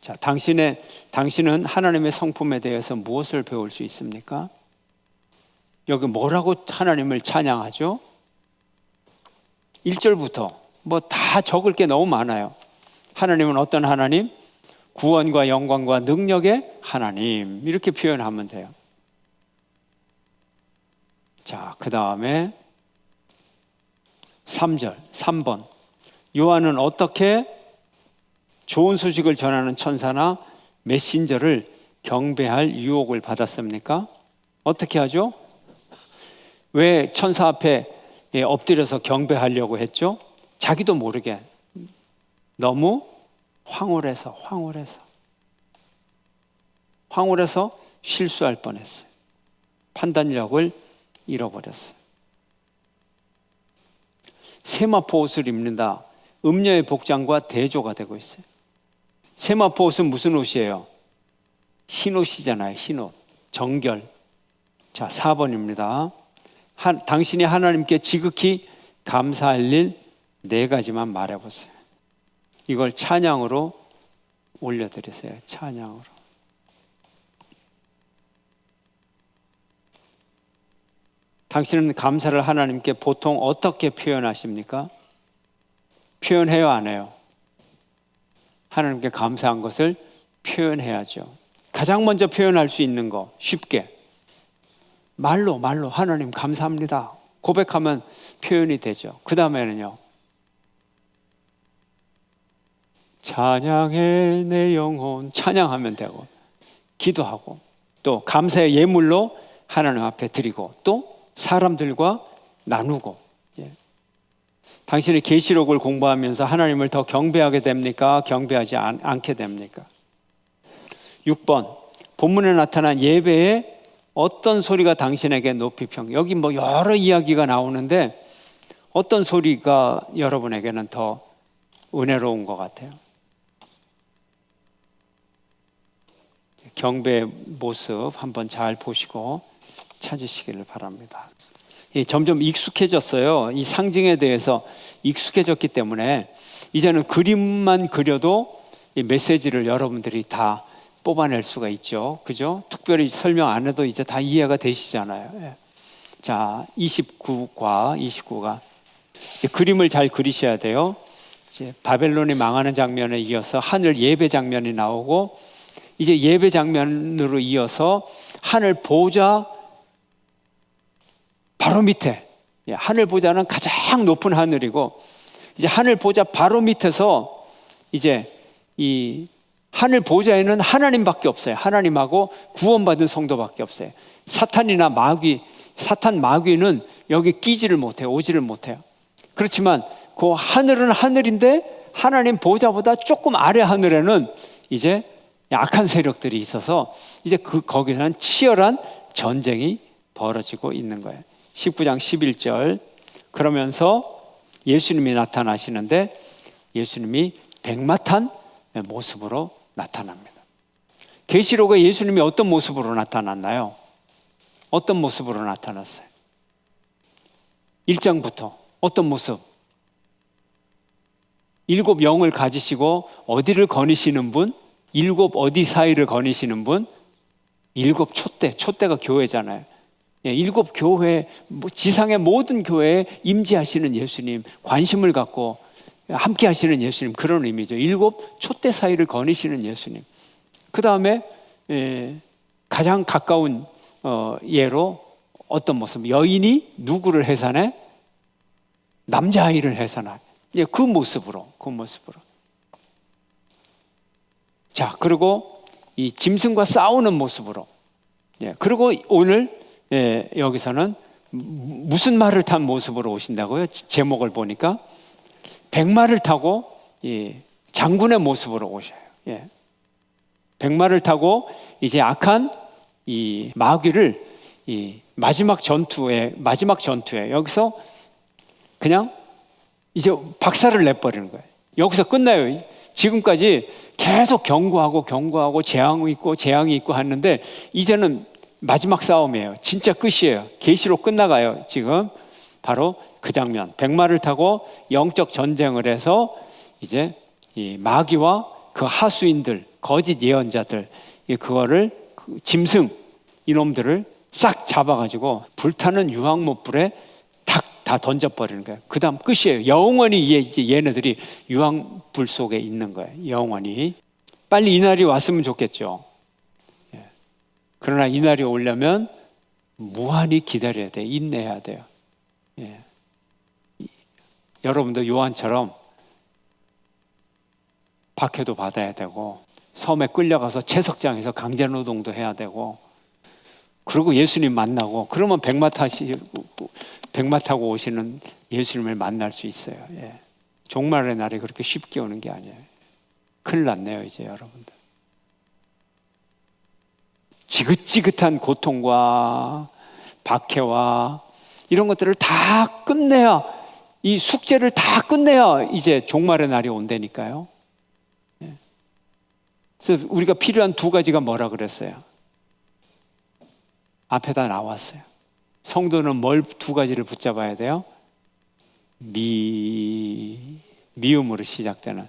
자, 당신은 하나님의 성품에 대해서 무엇을 배울 수 있습니까? 여기 뭐라고 하나님을 찬양하죠? 1절부터 뭐 다 적을 게 너무 많아요. 하나님은 어떤 하나님? 구원과 영광과 능력의 하나님, 이렇게 표현하면 돼요. 자, 그 다음에 3번. 요한은 어떻게 좋은 소식을 전하는 천사나 메신저를 경배할 유혹을 받았습니까? 어떻게 하죠? 왜 천사 앞에 엎드려서 경배하려고 했죠? 자기도 모르게 너무 황홀해서 실수할 뻔했어요. 판단력을 잃어버렸어요. 세마포 옷을 입는다. 음녀의 복장과 대조가 되고 있어요. 세마포 옷은 무슨 옷이에요? 흰 옷이잖아요. 흰 옷. 정결. 자, 4번입니다. 당신이 하나님께 지극히 감사할 일 4가지만 말해보세요. 이걸 찬양으로 올려드리세요. 찬양으로. 당신은 감사를 하나님께 보통 어떻게 표현하십니까? 표현해요, 안 해요? 하나님께 감사한 것을 표현해야죠. 가장 먼저 표현할 수 있는 거, 쉽게 말로 하나님 감사합니다 고백하면 표현이 되죠. 그 다음에는요, 찬양해 내 영혼, 찬양하면 되고, 기도하고, 또 감사의 예물로 하나님 앞에 드리고, 또 사람들과 나누고. 당신이 계시록을 공부하면서 하나님을 더 경배하게 됩니까? 경배하지 않게 됩니까? 6번, 본문에 나타난 예배에 어떤 소리가 당신에게 높이 여기 뭐 여러 이야기가 나오는데 어떤 소리가 여러분에게는 더 은혜로운 것 같아요? 경배의 모습 한번 잘 보시고 찾으시기를 바랍니다. 점점 익숙해졌어요. 이 상징에 대해서 익숙해졌기 때문에 이제는 그림만 그려도 이 메시지를 여러분들이 다 뽑아낼 수가 있죠. 그죠? 특별히 설명 안 해도 이제 다 이해가 되시잖아요. 자, 29가 이제 그림을 잘 그리셔야 돼요. 이제 바벨론이 망하는 장면에 이어서 하늘 예배 장면이 나오고, 이제 예배 장면으로 이어서 하늘 보좌 바로 밑에, 하늘 보좌는 가장 높은 하늘이고, 이제 하늘 보좌 바로 밑에서 이제 이 하늘 보좌에는 하나님밖에 없어요. 하나님하고 구원받은 성도밖에 없어요. 사탄 마귀는 여기 끼지를 못해요. 오지를 못해요. 그렇지만 그 하늘은 하늘인데 하나님 보좌보다 조금 아래 하늘에는 이제 악한 세력들이 있어서 이제 거기서는 치열한 전쟁이 벌어지고 있는 거예요. 19장 11절. 그러면서 예수님이 나타나시는데 예수님이 백마탄 모습으로 나타납니다. 계시록에 예수님이 어떤 모습으로 나타났나요? 어떤 모습으로 나타났어요? 1장부터 어떤 모습? 7 영을 가지시고 어디를 거니시는 분? 7 어디 사이를 거니시는 분? 7 촛대가 교회잖아요. 7 교회, 지상의 모든 교회에 임재하시는 예수님, 관심을 갖고 함께 하시는 예수님, 그런 의미죠. 7 촛대 사이를 거니시는 예수님. 그 다음에 가장 가까운 예로 어떤 모습? 여인이 누구를 해산해? 남자아이를 해산해. 그 모습으로. 자, 그리고 이 짐승과 싸우는 모습으로. 그리고 오늘 여기서는 무슨 말을 탄 모습으로 오신다고요? 제목을 보니까 백마를 타고 장군의 모습으로 오셔요. 백마를 타고 이제 악한 이 마귀를 이 마지막 전투에 여기서 그냥 이제 박살을 내버리는 거예요. 여기서 끝나요. 지금까지 계속 경고하고 재앙이 있고 하는데 이제는 마지막 싸움이에요. 진짜 끝이에요. 계시록 끝나가요. 지금 바로 그 장면. 백마를 타고 영적 전쟁을 해서 이제 이 마귀와 그 하수인들, 거짓 예언자들, 그거를 짐승 이놈들을 싹 잡아가지고 불타는 유황못불에 다 던져버리는 거예요. 그 다음 끝이에요. 영원히 이제 얘네들이 유황불 속에 있는 거예요. 영원히. 빨리 이 날이 왔으면 좋겠죠. 그러나 이 날이 오려면 무한히 기다려야 돼요. 인내해야 돼요. 여러분도 요한처럼 박해도 받아야 되고 섬에 끌려가서 채석장에서 강제노동도 해야 되고 그리고 예수님 만나고 그러면 백마 타고 오시는 예수님을 만날 수 있어요. 종말의 날이 그렇게 쉽게 오는 게 아니에요. 큰일 났네요, 이제 여러분들. 지긋지긋한 고통과 박해와 이런 것들을 다 끝내야, 이 숙제를 다 끝내야 이제 종말의 날이 온다니까요. 그래서 우리가 필요한 2가지가 뭐라 그랬어요? 앞에다 나왔어요. 성도는 뭘 2가지를 붙잡아야 돼요? 미움으로 시작되는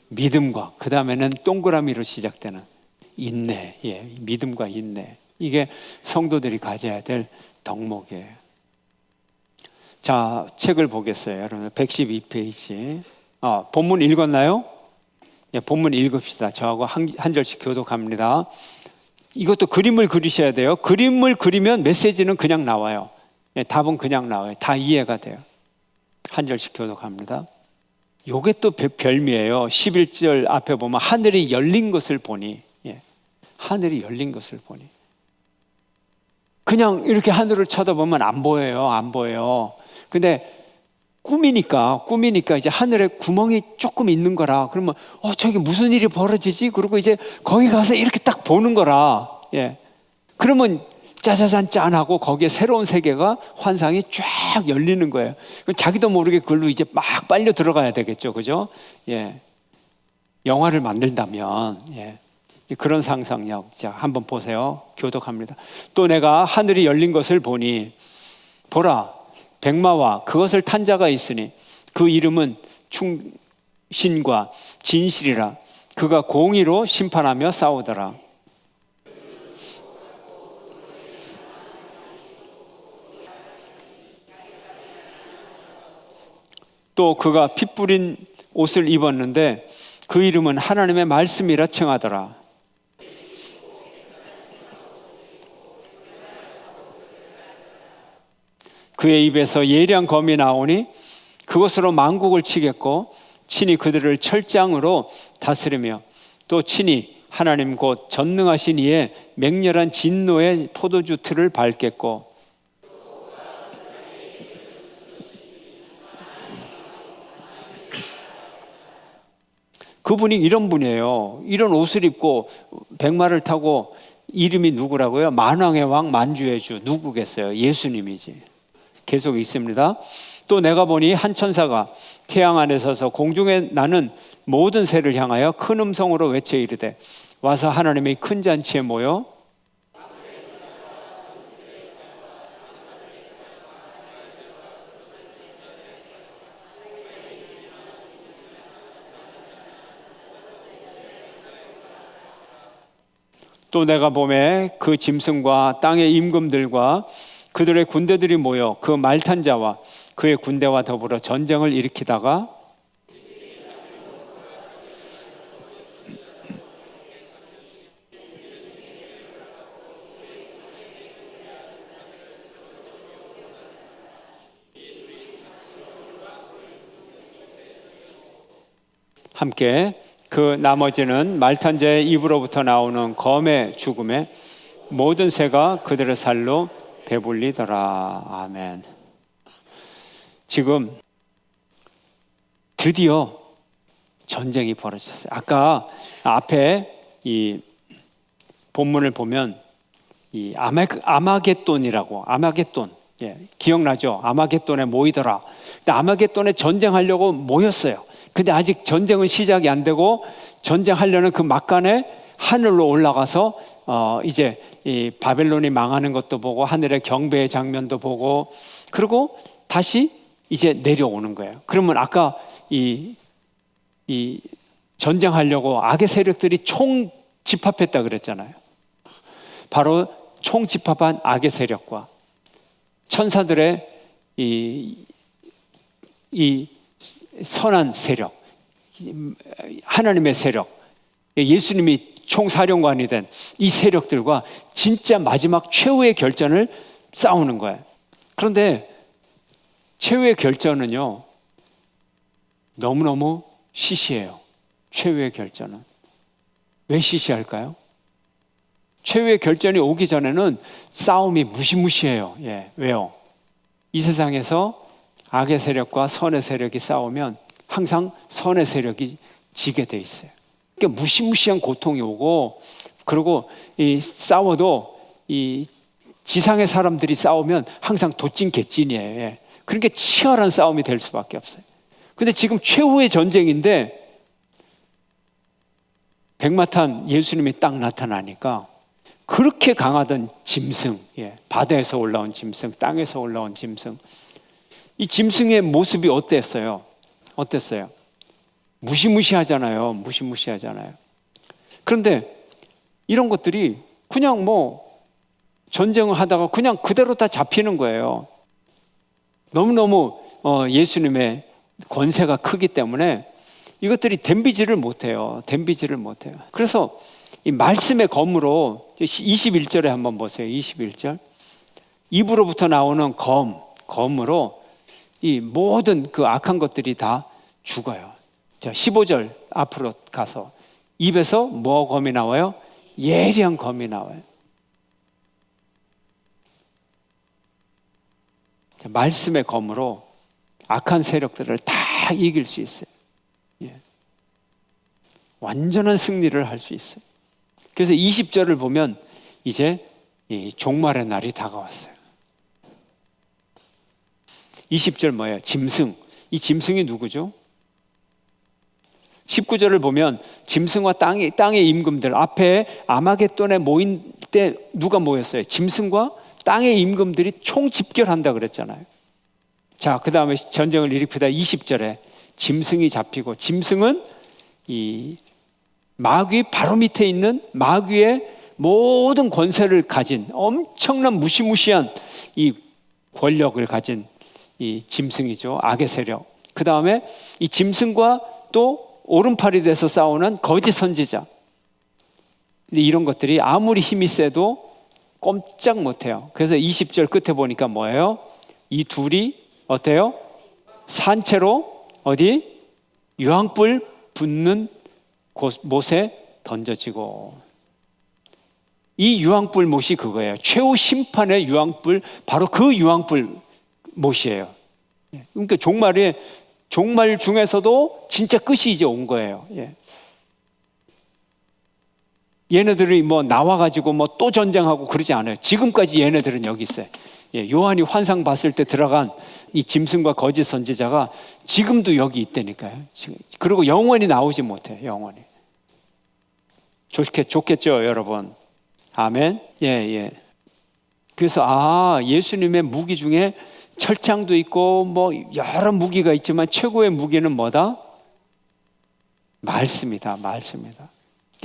믿음과 그 다음에는 동그라미로 시작되는 인내. 믿음과 인내. 이게 성도들이 가져야 될 덕목이에요. 자, 책을 보겠어요. 여러분 112페이지. 본문 읽었나요? 본문 읽읍시다. 저하고 한 절씩 교독합니다. 이것도 그림을 그리셔야 돼요. 그림을 그리면 메시지는 그냥 나와요. 답은 그냥 나와요. 다 이해가 돼요. 한 절씩 교독합니다. 요게 또 별미예요. 11절 앞에 보면 하늘이 열린 것을 보니, 하늘이 열린 것을 보니. 그냥 이렇게 하늘을 쳐다보면 안 보여요. 근데 꿈이니까 이제 하늘에 구멍이 조금 있는 거라. 그러면 저기 무슨 일이 벌어지지? 그리고 이제 거기 가서 이렇게 딱 보는 거라. 그러면 짜자잔 짠하고 거기에 새로운 세계가 환상이 쫙 열리는 거예요. 자기도 모르게 그걸로 이제 막 빨려 들어가야 되겠죠, 그죠? 영화를 만든다면 그런 상상력. 자, 한번 보세요. 교독합니다. 또 내가 하늘이 열린 것을 보니 보라, 백마와 그것을 탄 자가 있으니 그 이름은 충신과 진실이라. 그가 공의로 심판하며 싸우더라. 또 그가 피 뿌린 옷을 입었는데 그 이름은 하나님의 말씀이라 칭하더라. 그의 입에서 예리한 검이 나오니 그것으로 만국을 치겠고 친히 그들을 철장으로 다스리며 또 친히 하나님 곧 전능하신 이의 맹렬한 진노의 포도주 틀을 밟겠고 그분이 이런 분이에요. 이런 옷을 입고 백마를 타고 이름이 누구라고요? 만왕의 왕 만주의 주 누구겠어요? 예수님이지. 계속 있습니다. 또 내가 보니 한 천사가 태양 안에 서서 공중에 나는 모든 새를 향하여 큰 음성으로 외쳐 이르되 와서 하나님의 큰 잔치에 모여 또 내가 봄에 그 짐승과 땅의 임금들과 그들의 군대들이 모여 그 말탄 자와 그의 군대와 더불어 전쟁을 일으키다가 함께 그 나머지는 말탄 자의 입으로부터 나오는 검의 죽음에 모든 새가 그들의 살로 배불리더라. 아멘. 지금 드디어 전쟁이 벌어졌어요. 아까 앞에 이 본문을 보면 이 아마겟돈이라고 아마겟돈, 기억나죠? 아마겟돈에 모이더라. 근데 아마겟돈에 전쟁하려고 모였어요. 근데 아직 전쟁은 시작이 안 되고 전쟁하려는 그 막간에 하늘로 올라가서 이제 이 바벨론이 망하는 것도 보고 하늘의 경배의 장면도 보고 그리고 다시 이제 내려오는 거예요. 그러면 아까 이 전쟁하려고 악의 세력들이 총 집합했다 그랬잖아요. 바로 총 집합한 악의 세력과 천사들의 이 선한 세력, 하나님의 세력, 예수님이 총사령관이 된 이 세력들과 진짜 마지막 최후의 결전을 싸우는 거예요. 그런데 최후의 결전은요, 너무너무 시시해요. 최후의 결전은. 왜 시시할까요? 최후의 결전이 오기 전에는 싸움이 무시무시해요. 왜요? 이 세상에서 악의 세력과 선의 세력이 싸우면 항상 선의 세력이 지게 돼 있어요. 그러니까 무시무시한 고통이 오고, 그리고 싸워도 이 지상의 사람들이 싸우면 항상 도찐개찐이에요. 그러니까 치열한 싸움이 될 수밖에 없어요. 근데 지금 최후의 전쟁인데 백마탄 예수님이 딱 나타나니까 그렇게 강하던 짐승, 바다에서 올라온 짐승, 땅에서 올라온 짐승, 이 짐승의 모습이 어땠어요? 무시무시하잖아요. 무시무시하잖아요. 그런데 이런 것들이 그냥 전쟁을 하다가 그냥 그대로 다 잡히는 거예요. 너무너무 예수님의 권세가 크기 때문에 이것들이 덤비지를 못해요. 그래서 이 말씀의 검으로 21절에 한번 보세요. 21절. 입으로부터 나오는 검으로 이 모든 그 악한 것들이 다 죽어요. 자, 15절 앞으로 가서 입에서 뭐 검이 나와요? 예리한 검이 나와요. 자, 말씀의 검으로 악한 세력들을 다 이길 수 있어요. 완전한 승리를 할 수 있어요. 그래서 20절을 보면 이제 이 종말의 날이 다가왔어요. 20절 뭐예요? 짐승. 이 짐승이 누구죠? 19절을 보면 짐승과 땅의 임금들, 앞에 아마겟돈에 모인 때 누가 모였어요? 짐승과 땅의 임금들이 총집결한다 그랬잖아요. 자, 그 다음에 전쟁을 일으키다 20절에 짐승이 잡히고, 짐승은 이 마귀 바로 밑에 있는 마귀의 모든 권세를 가진 엄청난 무시무시한 이 권력을 가진 이 짐승이죠. 악의 세력. 그 다음에 이 짐승과 또 오른팔이 돼서 싸우는 거짓 선지자. 근데 이런 것들이 아무리 힘이 세도 꼼짝 못해요. 그래서 20절 끝에 보니까 뭐예요? 이 둘이 어때요? 산채로 어디? 유황불 붙는 못에 던져지고. 이 유황불 못이 그거예요. 최후 심판의 유황불, 바로 그 유황불 못이에요. 그러니까 종말 중에서도 진짜 끝이 이제 온 거예요. 얘네들이 나와가지고 또 전쟁하고 그러지 않아요. 지금까지 얘네들은 여기 있어요. 요한이 환상 봤을 때 들어간 이 짐승과 거짓 선지자가 지금도 여기 있다니까요. 그리고 영원히 나오지 못해. 영원히. 좋겠죠, 여러분. 아멘. 예. 그래서 예수님의 무기 중에 철창도 있고 뭐 여러 무기가 있지만 최고의 무기는 뭐다? 말씀이다. 그러니까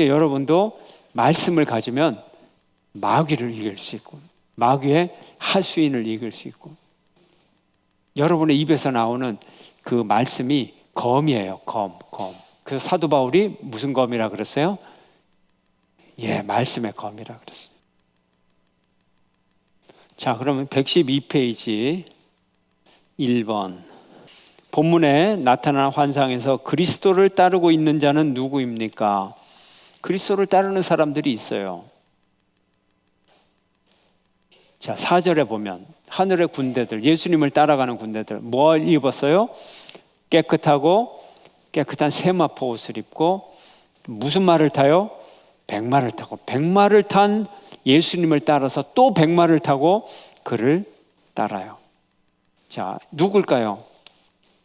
여러분도 말씀을 가지면 마귀를 이길 수 있고 마귀의 하수인을 이길 수 있고, 여러분의 입에서 나오는 그 말씀이 검이에요. 검. 그래서 사도 바울이 무슨 검이라 그랬어요? 말씀의 검이라 그랬어요. 자, 그러면 112페이지 1번. 본문에 나타난 환상에서 그리스도를 따르고 있는 자는 누구입니까? 그리스도를 따르는 사람들이 있어요. 자, 4절에 보면 하늘의 군대들, 예수님을 따라가는 군대들 뭘 입었어요? 깨끗한 세마포 옷을 입고 무슨 말을 타요? 백마를 타고, 백마를 탄 예수님을 따라서 또 백마를 타고 그를 따라요. 자, 누굴까요?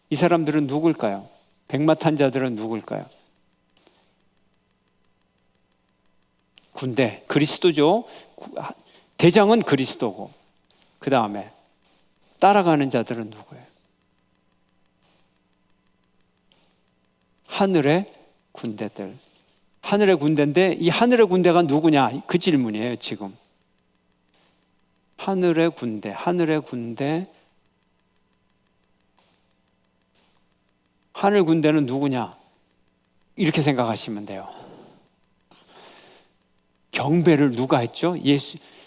이 사람들은 누굴까요? 백마 탄 자들은 누굴까요? 군대, 그리스도죠. 대장은 그리스도고, 그 다음에 따라가는 자들은 누구예요? 하늘의 군대들. 하늘의 군대인데 이 하늘의 군대가 누구냐? 그 질문이에요, 지금. 하늘의 군대. 하늘 군대는 누구냐? 이렇게 생각하시면 돼요. 경배를 누가 했죠?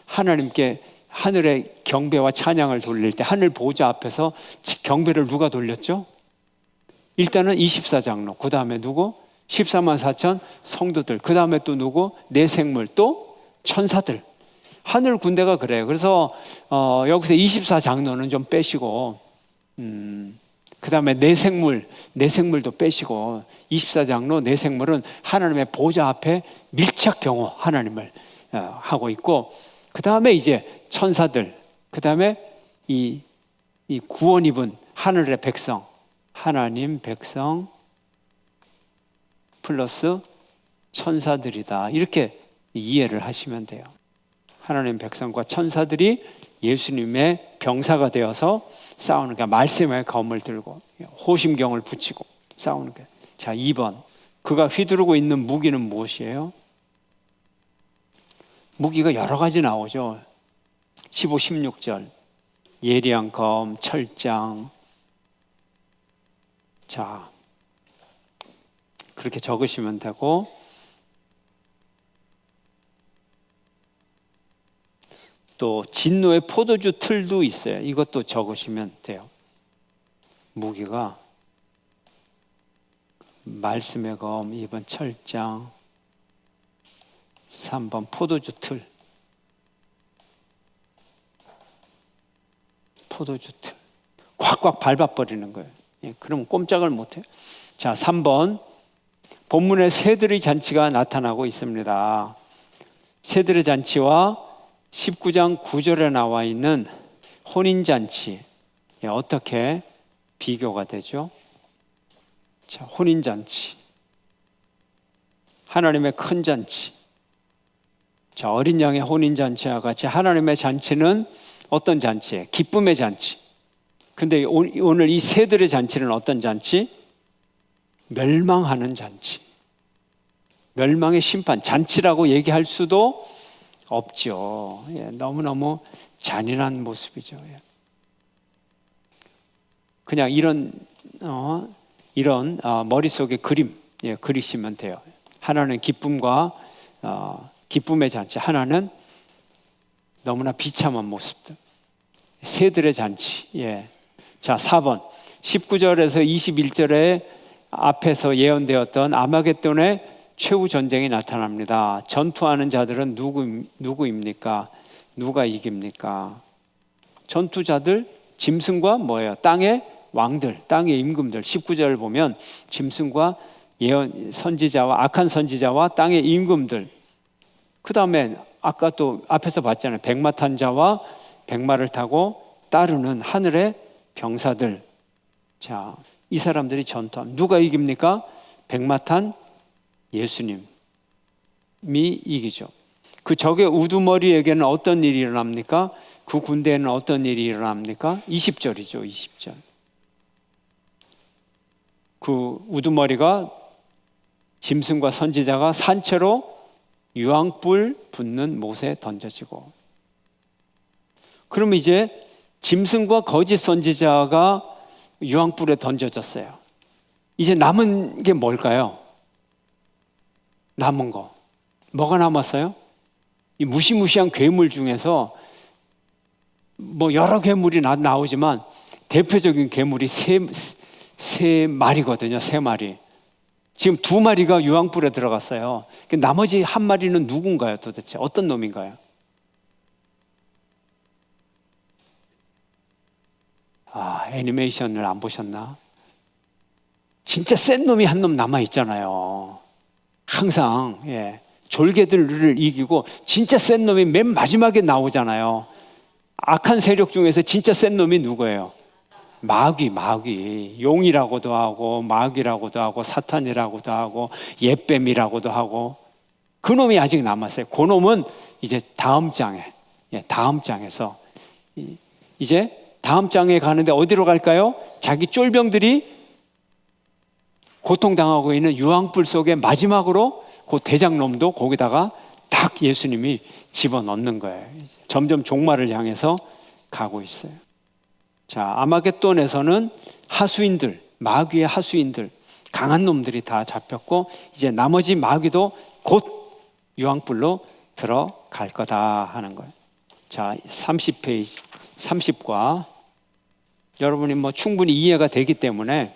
하나님께 하늘의 경배와 찬양을 돌릴 때 하늘 보좌 앞에서 경배를 누가 돌렸죠? 일단은 24장로, 그 다음에 누구? 14만 4천 성도들, 그 다음에 또 누구? 내 생물, 또 천사들. 하늘 군대가 그래요. 그래서 여기서 24장로는 좀 빼시고, 그 다음에 내 생물도 빼시고, 24장로 내 생물은 하나님의 보좌 앞에 밀착 경호 하나님을 하고 있고, 그 다음에 이제 천사들, 그 다음에 이 구원 입은 하늘의 백성, 하나님 백성 플러스 천사들이다. 이렇게 이해를 하시면 돼요. 하나님 백성과 천사들이 예수님의 병사가 되어서 싸우는 게, 말씀의 검을 들고 호심경을 붙이고 싸우는 게. 자, 2번. 그가 휘두르고 있는 무기는 무엇이에요? 무기가 여러 가지 나오죠. 15, 16절. 예리한 검, 철장. 자, 그렇게 적으시면 되고, 또 진노의 포도주 틀도 있어요. 이것도 적으시면 돼요. 무기가 말씀의 검, 2번 철장, 3번 포도주 틀. 포도주 틀. 꽉꽉 밟아버리는 거예요. 그러면 꼼짝을 못해요. 자, 3번. 본문에 새들의 잔치가 나타나고 있습니다. 새들의 잔치와 19장 9절에 나와 있는 혼인잔치, 어떻게 비교가 되죠? 자, 혼인잔치, 하나님의 큰 잔치. 자, 어린 양의 혼인잔치와 같이 하나님의 잔치는 어떤 잔치예요? 기쁨의 잔치. 근데 오늘 이 새들의 잔치는 어떤 잔치? 멸망하는 잔치. 멸망의 심판. 잔치라고 얘기할 수도 없죠. 너무너무 잔인한 모습이죠. 그냥 이런 머릿속에 그림 그리시면 돼요. 하나는 기쁨과 기쁨의 잔치, 하나는 너무나 비참한 모습들, 새들의 잔치. 자, 4번. 19절에서 21절에 앞에서 예언되었던 아마겟돈의 최후 전쟁이 나타납니다. 전투하는 자들은 누구입니까? 누가 이깁니까? 전투자들, 짐승과 뭐예요? 땅의 왕들, 땅의 임금들. 19절을 보면 짐승과 예언 선지자와 악한 선지자와 땅의 임금들. 그 다음에 아까 또 앞에서 봤잖아요. 백마 탄 자와 백마를 타고 따르는 하늘의 병사들. 자, 이 사람들이 전투함. 누가 이깁니까? 백마 탄 예수님이 이기죠. 그 적의 우두머리에게는 어떤 일이 일어납니까? 그 군대에는 어떤 일이 일어납니까? 20절이죠. 20절. 그 우두머리가 짐승과 선지자가 산채로 유황불 붙는 못에 던져지고. 그럼 이제 짐승과 거짓 선지자가 유황불에 던져졌어요. 이제 남은 게 뭘까요? 남은 거. 뭐가 남았어요? 이 무시무시한 괴물 중에서 뭐 여러 괴물이 나오지만 대표적인 괴물이 세 마리거든요. 세 마리. 지금 두 마리가 유황불에 들어갔어요. 나머지 한 마리는 누군가요? 도대체 어떤 놈인가요? 애니메이션을 안 보셨나? 진짜 센 놈이 한 놈 남아 있잖아요. 항상 졸개들을 이기고 진짜 센 놈이 맨 마지막에 나오잖아요. 악한 세력 중에서 진짜 센 놈이 누구예요? 마귀. 용이라고도 하고 마귀라고도 하고 사탄이라고도 하고 옛뱀이라고도 하고 그 놈이 아직 남았어요. 그 놈은 이제 다음 장에서 이제 다음 장에 가는데 어디로 갈까요? 자기 쫄병들이 고통당하고 있는 유황불 속에 마지막으로 그 대장놈도 거기다가 딱 예수님이 집어넣는 거예요. 점점 종말을 향해서 가고 있어요. 자, 아마겟돈에서는 하수인들, 마귀의 하수인들, 강한 놈들이 다 잡혔고 이제 나머지 마귀도 곧 유황불로 들어갈 거다 하는 거예요. 자, 30페이지 30과 여러분이 뭐 충분히 이해가 되기 때문에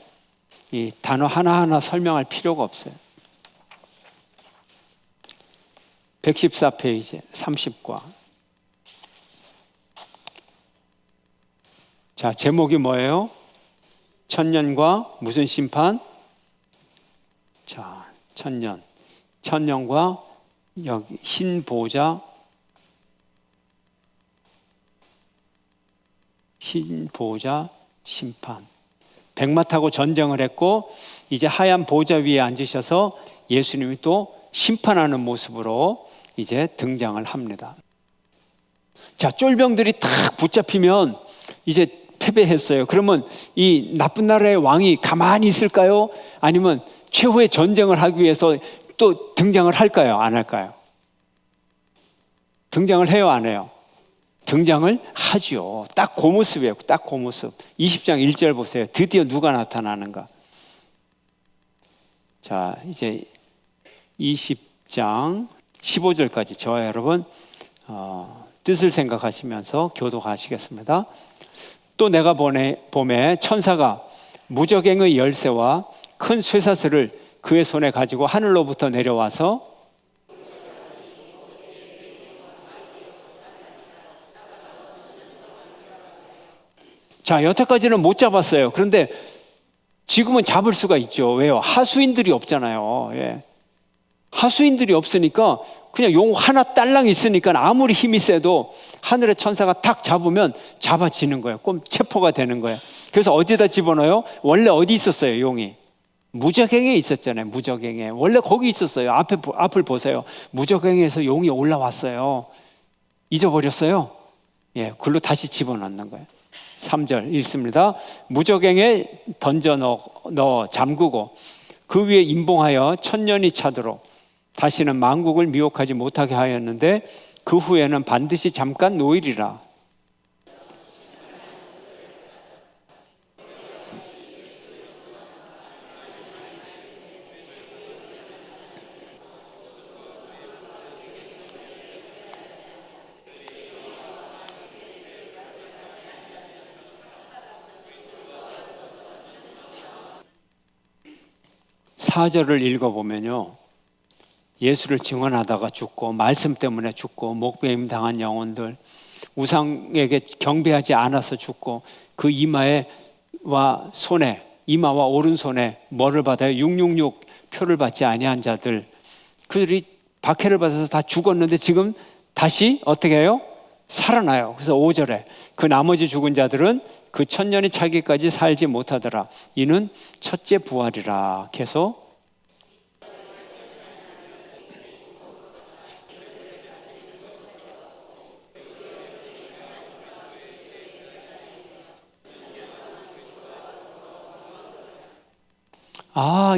이 단어 하나하나 설명할 필요가 없어요. 114페이지 30과. 자, 제목이 뭐예요? 천년과 무슨 심판? 자, 천년과 여기 흰 보좌, 심판. 백마 타고 전쟁을 했고 이제 하얀 보좌 위에 앉으셔서 예수님이 또 심판하는 모습으로 이제 등장을 합니다. 자, 쫄병들이 탁 붙잡히면 이제 패배했어요. 그러면 이 나쁜 나라의 왕이 가만히 있을까요? 아니면 최후의 전쟁을 하기 위해서 또 등장을 할까요? 안 할까요? 등장을 해요? 안 해요? 등장을 하죠. 딱 그 모습이에요. 딱 그 모습. 20장 1절 보세요. 드디어 누가 나타나는가? 자, 이제 20장 15절까지 저와 여러분 뜻을 생각하시면서 교독하시겠습니다. 또 내가 봄에 천사가 무저갱의 열쇠와 큰 쇠사슬을 그의 손에 가지고 하늘로부터 내려와서 자, 여태까지는 못 잡았어요. 그런데 지금은 잡을 수가 있죠. 왜요? 하수인들이 없잖아요. 하수인들이 없으니까 그냥 용 하나 딸랑 있으니까 아무리 힘이 세도 하늘의 천사가 탁 잡으면 잡아지는 거예요. 꼼 체포가 되는 거예요. 그래서 어디다 집어넣어요? 원래 어디 있었어요, 용이? 무저갱에 있었잖아요. 무저갱에. 원래 거기 있었어요. 앞을 보세요. 무저갱에서 용이 올라왔어요. 잊어버렸어요? 글로 다시 집어넣는 거예요. 3절 읽습니다. 무저갱에 던져 넣어 잠그고 그 위에 임봉하여 천년이 차도록 다시는 만국을 미혹하지 못하게 하였는데 그 후에는 반드시 잠깐 노일이라. 사절을 읽어보면요, 예수를 증언하다가 죽고 말씀 때문에 죽고 목배임 당한 영혼들, 우상에게 경배하지 않아서 죽고 그 이마와 손에, 이마와 오른손에 뭐를 받아요? 666 표를 받지 아니한 자들, 그들이 박해를 받아서 다 죽었는데 지금 다시 어떻게 해요? 살아나요. 그래서 5절에 그 나머지 죽은 자들은 그 천년이 차기까지 살지 못하더라. 이는 첫째 부활이라. 계속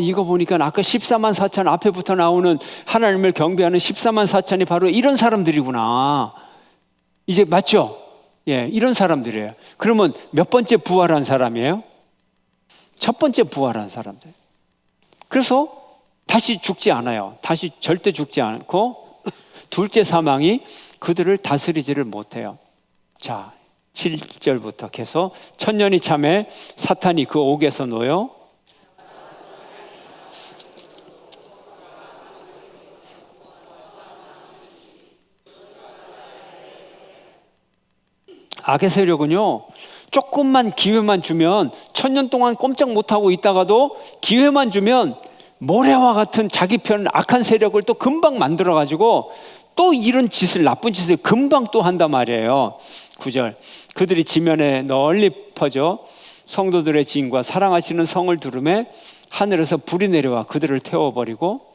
이거 보니까 아까 14만 4천 앞에부터 나오는 하나님을 경배하는 14만 4천이 바로 이런 사람들이구나. 이제 맞죠? 예, 이런 사람들이에요. 그러면 몇 번째 부활한 사람이에요? 첫 번째 부활한 사람들. 그래서 다시 죽지 않아요. 다시 절대 죽지 않고 둘째 사망이 그들을 다스리지를 못해요. 자, 7절부터 계속 천년이 참에 사탄이 그 옥에서 놓여 악의 세력은요, 조금만 기회만 주면 천년 동안 꼼짝 못하고 있다가도 기회만 주면 모래와 같은 자기 편 악한 세력을 또 금방 만들어가지고 또 이런 짓을, 나쁜 짓을 금방 또 한단 말이에요. 9절 그들이 지면에 널리 퍼져 성도들의 지인과 사랑하시는 성을 두르매 하늘에서 불이 내려와 그들을 태워버리고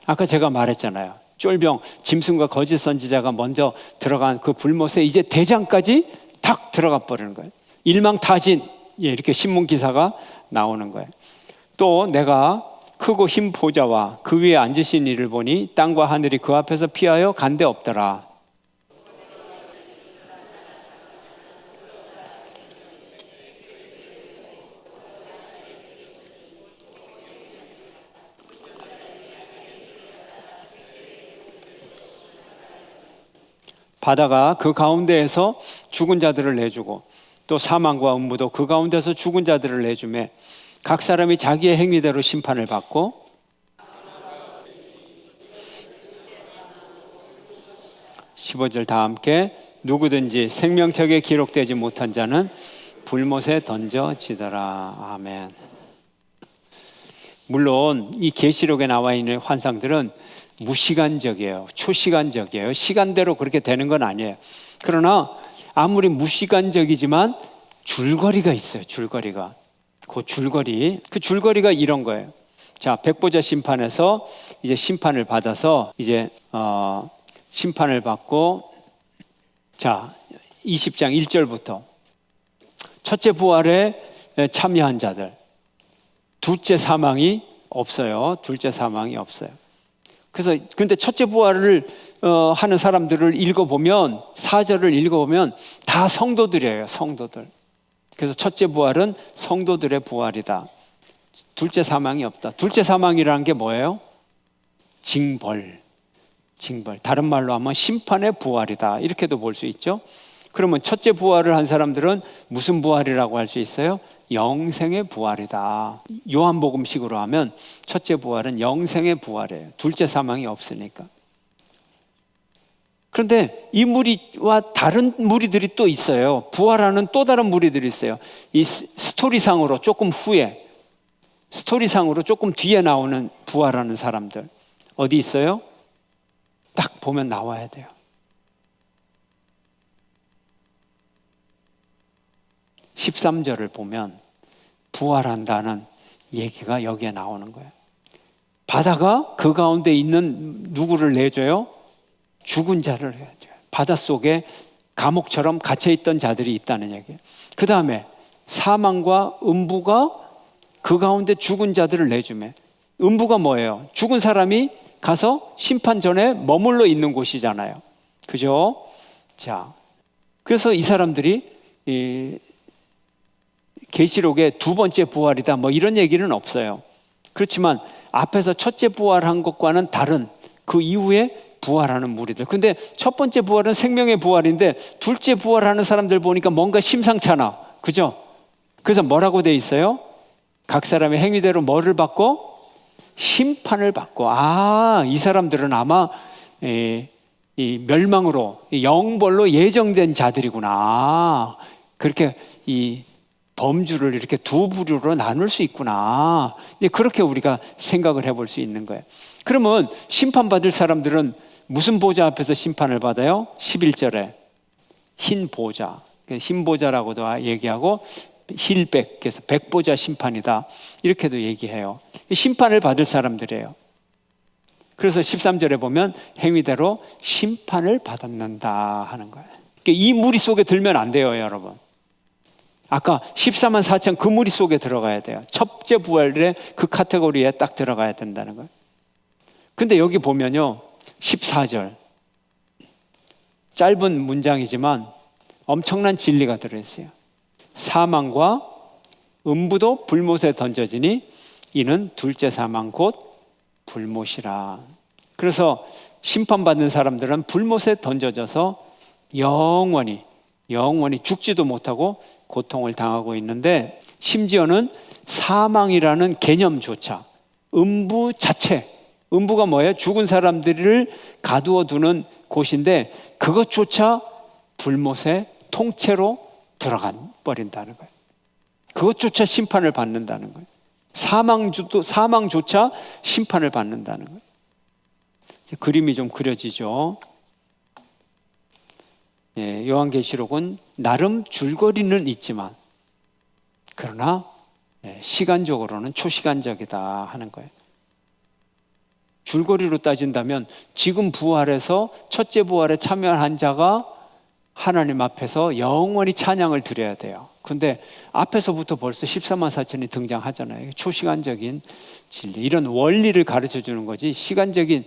아까 제가 말했잖아요. 쫄병, 짐승과 거짓 선지자가 먼저 들어간 그 불못에 이제 대장까지 탁 들어가 버리는 거예요. 일망타진, 이렇게 신문 기사가 나오는 거예요. 또 내가 크고 흰 보좌와 그 위에 앉으신 이를 보니 땅과 하늘이 그 앞에서 피하여 간데 없더라. 바다가 그 가운데에서 죽은 자들을 내주고 또 사망과 음부도 그 가운데서 죽은 자들을 내주매 각 사람이 자기의 행위대로 심판을 받고 15절 다 함께 누구든지 생명책에 기록되지 못한 자는 불못에 던져지더라. 아멘. 물론 이 계시록에 나와 있는 환상들은 무시간적이에요. 초시간적이에요. 시간대로 그렇게 되는 건 아니에요. 그러나 아무리 무시간적이지만 줄거리가 있어요. 줄거리가. 그 줄거리가 이런 거예요. 자, 백보자 심판에서 이제 심판을 받아서 이제 심판을 받고 자, 20장 1절부터 첫째 부활에 참여한 자들, 둘째 사망이 없어요. 둘째 사망이 없어요. 그래서 근데 첫째 부활을 하는 사람들을 읽어보면 4절을 읽어보면 다 성도들이에요. 성도들. 그래서 첫째 부활은 성도들의 부활이다. 둘째 사망이 없다. 둘째 사망이라는 게 뭐예요? 징벌. 다른 말로 하면 심판의 부활이다. 이렇게도 볼 수 있죠. 그러면 첫째 부활을 한 사람들은 무슨 부활이라고 할 수 있어요? 영생의 부활이다. 요한복음식으로 하면 첫째 부활은 영생의 부활이에요. 둘째 사망이 없으니까. 그런데 이 무리와 다른 무리들이 또 있어요. 부활하는 또 다른 무리들이 있어요. 이 스토리상으로 조금 후에, 스토리상으로 조금 뒤에 나오는 부활하는 사람들 어디 있어요? 딱 보면 나와야 돼요. 13절을 보면 부활한다는 얘기가 여기에 나오는 거예요. 바다가 그 가운데 있는 누구를 내줘요? 죽은 자를 내줘요. 바닷속에 감옥처럼 갇혀있던 자들이 있다는 얘기예요. 그 다음에 사망과 음부가 그 가운데 죽은 자들을 내주매. 음부가 뭐예요? 죽은 사람이 가서 심판 전에 머물러 있는 곳이잖아요. 그죠? 자, 그래서 이 사람들이 계시록에 두 번째 부활이다 뭐 이런 얘기는 없어요. 그렇지만 앞에서 첫째 부활한 것과는 다른 그 이후에 부활하는 무리들. 근데 첫 번째 부활은 생명의 부활인데 둘째 부활하는 사람들 보니까 뭔가 심상찮아. 그죠? 그래서 뭐라고 돼 있어요? 각 사람의 행위대로 뭐를 받고? 심판을 받고. 이 사람들은 아마 이 멸망으로, 이 영벌로 예정된 자들이구나. 그렇게 범주를 이렇게 두 부류로 나눌 수 있구나. 그렇게 우리가 생각을 해볼 수 있는 거예요. 그러면 심판받을 사람들은 무슨 보좌 앞에서 심판을 받아요? 11절에 흰 보좌, 흰 보좌라고도 얘기하고 힐백, 그래서 백보좌 심판이다 이렇게도 얘기해요. 심판을 받을 사람들이에요. 그래서 13절에 보면 행위대로 심판을 받았는다 하는 거예요. 이 무리 속에 들면 안 돼요, 여러분. 아까 14만 4천 그 무리 속에 들어가야 돼요. 첫째 부활의 그 카테고리에 딱 들어가야 된다는 거예요. 근데 여기 보면요, 14절 짧은 문장이지만 엄청난 진리가 들어있어요. 사망과 음부도 불못에 던져지니 이는 둘째 사망 곧 불못이라. 그래서 심판받는 사람들은 불못에 던져져서 영원히 죽지도 못하고 고통을 당하고 있는데, 심지어는 사망이라는 개념조차, 음부 자체, 음부가 뭐예요? 죽은 사람들을 가두어 두는 곳인데 그것조차 불못의 통째로 들어가 버린다는 거예요. 그것조차 심판을 받는다는 거예요. 사망조차 심판을 받는다는 거예요. 그림이 좀 그려지죠. 요한계시록은 나름 줄거리는 있지만 그러나 시간적으로는 초시간적이다 하는 거예요. 줄거리로 따진다면 지금 부활해서 첫째 부활에 참여한 자가 하나님 앞에서 영원히 찬양을 드려야 돼요. 근데 앞에서부터 벌써 14만 4천이 등장하잖아요. 초시간적인 진리, 이런 원리를 가르쳐 주는 거지, 시간적인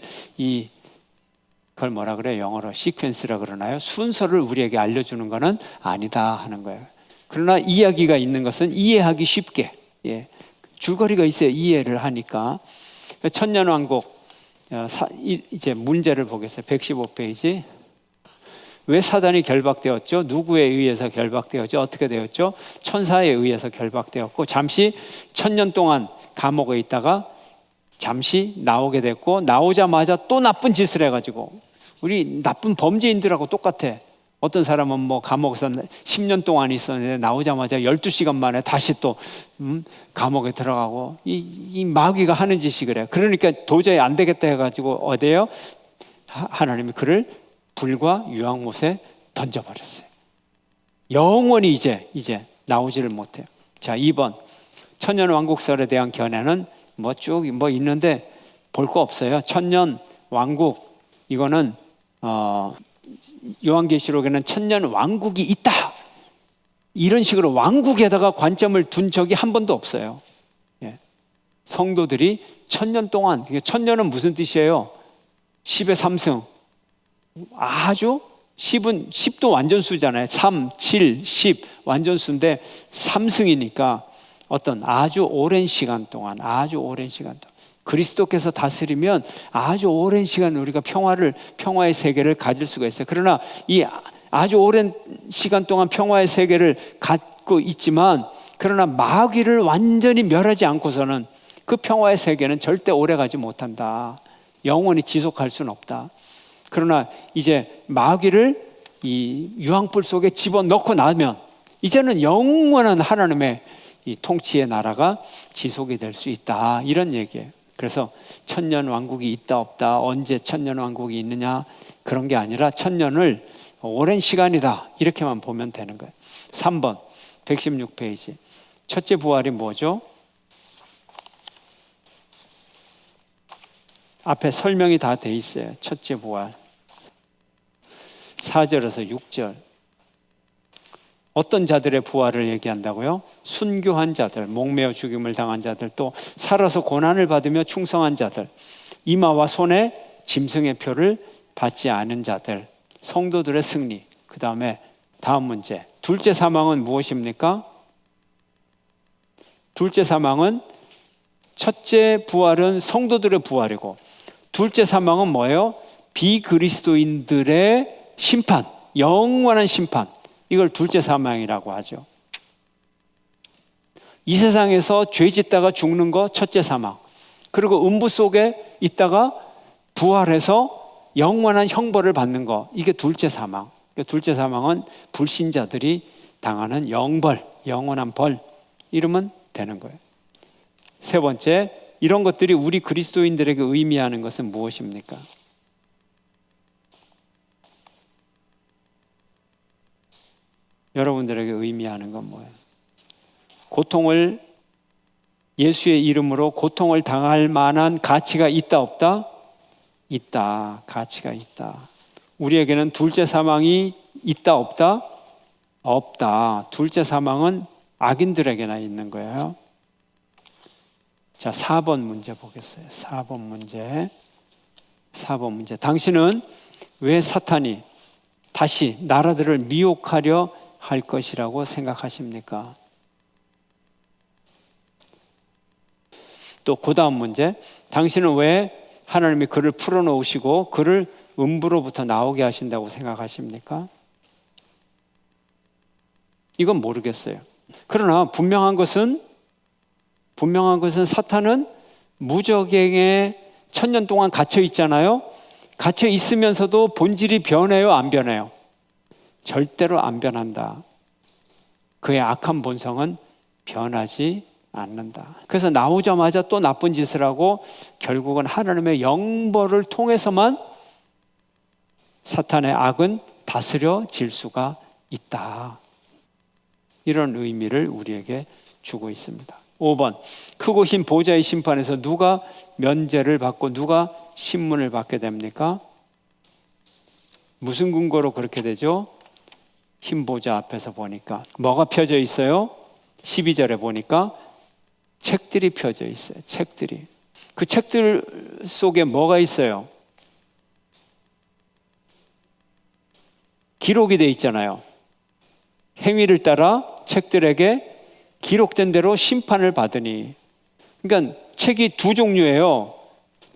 그걸 뭐라 그래요? 영어로 시퀀스라 그러나요? 순서를 우리에게 알려주는 것은 아니다 하는 거예요. 그러나 이야기가 있는 것은 이해하기 쉽게, 줄거리가 있어야 이해를 하니까. 천년왕국, 이제 문제를 보겠어요. 115페이지. 왜 사단이 결박되었죠? 누구에 의해서 결박되었죠? 어떻게 되었죠? 천사에 의해서 결박되었고, 잠시 1000년 동안 감옥에 있다가 잠시 나오게 됐고, 나오자마자 또 나쁜 짓을 해가지고, 우리 나쁜 범죄인들하고 똑같아. 어떤 사람은 뭐 감옥에서 10년 동안 있었는데 나오자마자 12시간 만에 다시 또 감옥에 들어가고, 이 마귀가 하는 짓이 그래요. 그러니까 도저히 안 되겠다 해가지고 어디에요? 하나님이 그를 불과 유황못에 던져버렸어요. 영원히 이제 나오지를 못해요. 자, 2번 천년왕국설에 대한 견해는 쭉 있는데 볼 거 없어요. 천년왕국, 이거는 요한계시록에는 천년왕국이 있다, 이런 식으로 왕국에다가 관점을 둔 적이 한 번도 없어요. 성도들이 1000년 동안, 1000년은 무슨 뜻이에요? 10의 3승, 아주 10도 완전수잖아요. 3, 7, 10 완전수인데 3승이니까 어떤 아주 오랜 시간 동안 그리스도께서 다스리면 아주 오랜 시간 우리가 평화의 세계를 가질 수가 있어요. 그러나 이 아주 오랜 시간 동안 평화의 세계를 갖고 있지만, 그러나 마귀를 완전히 멸하지 않고서는 그 평화의 세계는 절대 오래가지 못한다. 영원히 지속할 수는 없다. 그러나 이제 마귀를 이 유황불 속에 집어넣고 나면 이제는 영원한 하나님의 이 통치의 나라가 지속이 될 수 있다, 이런 얘기예요. 그래서 천년 왕국이 있다 없다, 언제 천년 왕국이 있느냐, 그런 게 아니라 천년을 오랜 시간이다, 이렇게만 보면 되는 거예요. 3번 116페이지. 첫째 부활이 뭐죠? 앞에 설명이 다 돼 있어요. 첫째 부활 4절에서 6절. 어떤 자들의 부활을 얘기한다고요? 순교한 자들, 목매어 죽임을 당한 자들, 또 살아서 고난을 받으며 충성한 자들, 이마와 손에 짐승의 표를 받지 않은 자들, 성도들의 승리. 그 다음에 다음 문제, 둘째 사망은 무엇입니까? 둘째 사망은, 첫째 부활은 성도들의 부활이고, 둘째 사망은 뭐예요? 비그리스도인들의 심판, 영원한 심판, 이걸 둘째 사망이라고 하죠. 이 세상에서 죄 짓다가 죽는 거 첫째 사망, 그리고 음부 속에 있다가 부활해서 영원한 형벌을 받는 거, 이게 둘째 사망. 둘째 사망은 불신자들이 당하는 영벌, 영원한 벌 이러면 되는 거예요. 세 번째, 이런 것들이 우리 그리스도인들에게 의미하는 것은 무엇입니까? 여러분들에게 의미하는 건 뭐예요? 고통을, 예수의 이름으로 고통을 당할 만한 가치가 있다 없다? 있다. 가치가 있다. 우리에게는 둘째 사망이 있다 없다? 없다. 둘째 사망은 악인들에게나 있는 거예요. 자, 4번 문제 보겠어요. 4번 문제. 당신은 왜 사탄이 다시 나라들을 미혹하려 할 것이라고 생각하십니까? 또 그 다음 문제. 당신은 왜 하나님이 그를 풀어놓으시고 그를 음부로부터 나오게 하신다고 생각하십니까? 이건 모르겠어요. 그러나 분명한 것은 사탄은 무적행에 1000년 동안 갇혀 있잖아요. 갇혀 있으면서도 본질이 변해요, 안 변해요? 절대로 안 변한다. 그의 악한 본성은 변하지 않는다. 그래서 나오자마자 또 나쁜 짓을 하고 결국은 하나님의 영벌을 통해서만 사탄의 악은 다스려질 수가 있다. 이런 의미를 우리에게 주고 있습니다. 5번, 크고 흰 보좌의 심판에서 누가 면제를 받고 누가 신문을 받게 됩니까? 무슨 근거로 그렇게 되죠? 흰 보좌 앞에서 보니까 뭐가 펴져 있어요? 12절에 보니까 책들이 펴져 있어요. 책들이. 그 책들 속에 뭐가 있어요? 기록이 돼 있잖아요. 행위를 따라 책들에게 기록된 대로 심판을 받으니. 그러니까 책이 두 종류예요.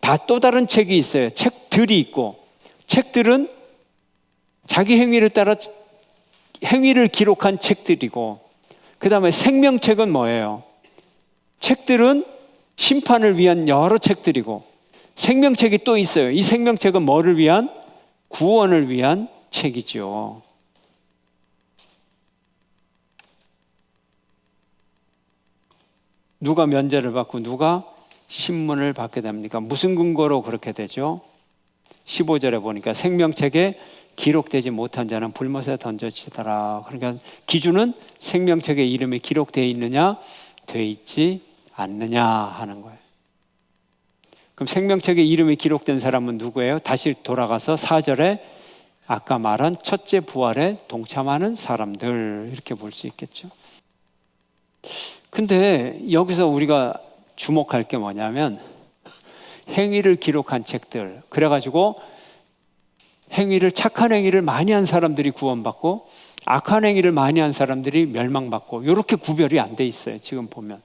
다 또 다른 책이 있어요. 책들이 있고, 책들은 자기 행위를 따라 행위를 기록한 책들이고, 그 다음에 생명책은 뭐예요? 책들은 심판을 위한 여러 책들이고, 생명책이 또 있어요. 이 생명책은 뭐를 위한? 구원을 위한 책이죠. 누가 면제를 받고 누가 신문을 받게 됩니까? 무슨 근거로 그렇게 되죠? 15절에 보니까 생명책에 기록되지 못한 자는 불못에 던져지더라. 그러니까 기준은 생명책에 이름이 기록되어 있느냐, 되어 있지 않느냐 하는 거예요. 그럼 생명책에 이름이 기록된 사람은 누구예요? 다시 돌아가서 4절에 아까 말한 첫째 부활에 동참하는 사람들, 이렇게 볼 수 있겠죠. 근데 여기서 우리가 주목할 게 뭐냐면 행위를 기록한 책들, 그래가지고 착한 행위를 많이 한 사람들이 구원받고 악한 행위를 많이 한 사람들이 멸망받고, 이렇게 구별이 안 돼 있어요. 지금 보면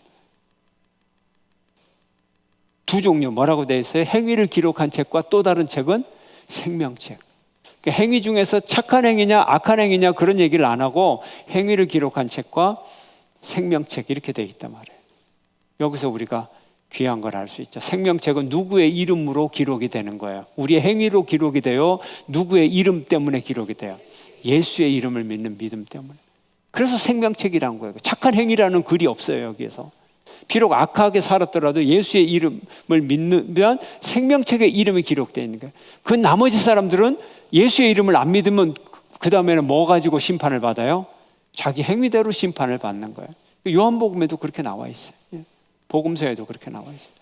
두 종류, 뭐라고 돼 있어요? 행위를 기록한 책과 또 다른 책은 생명책. 그러니까 행위 중에서 착한 행위냐 악한 행위냐 그런 얘기를 안 하고 행위를 기록한 책과 생명책 이렇게 돼 있단 말이에요. 여기서 우리가 귀한 걸 알 수 있죠. 생명책은 누구의 이름으로 기록이 되는 거예요. 우리의 행위로 기록이 돼요. 누구의 이름 때문에 기록이 돼요? 예수의 이름을 믿는 믿음 때문에. 그래서 생명책이란 거예요. 착한 행위라는 글이 없어요, 여기에서. 비록 악하게 살았더라도 예수의 이름을 믿으면 생명책에 이름이 기록되어 있는 거예요. 그 나머지 사람들은 예수의 이름을 안 믿으면 그 다음에는 뭐 가지고 심판을 받아요? 자기 행위대로 심판을 받는 거예요. 요한복음에도 그렇게 나와 있어요. 복음서에도 그렇게 나와 있어요.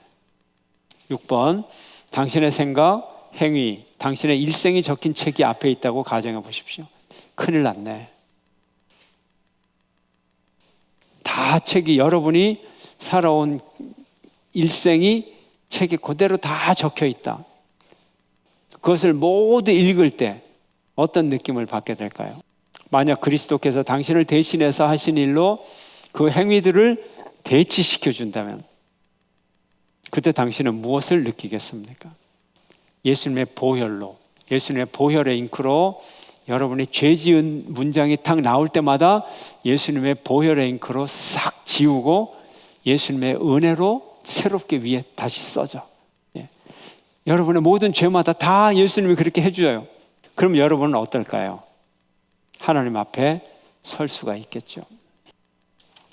6번, 당신의 생각, 행위, 당신의 일생이 적힌 책이 앞에 있다고 가정해 보십시오. 큰일 났네. 다 책이, 여러분이 살아온 일생이 책에 그대로 다 적혀 있다. 그것을 모두 읽을 때 어떤 느낌을 받게 될까요? 만약 그리스도께서 당신을 대신해서 하신 일로 그 행위들을 대치시켜 준다면 그때 당신은 무엇을 느끼겠습니까? 예수님의 보혈로, 예수님의 보혈의 잉크로 여러분이 죄 지은 문장이 탁 나올 때마다 예수님의 보혈의 잉크로 싹 지우고 예수님의 은혜로 새롭게 위에 다시 써져. 여러분의 모든 죄마다 다 예수님이 그렇게 해줘요. 그럼 여러분은 어떨까요? 하나님 앞에 설 수가 있겠죠.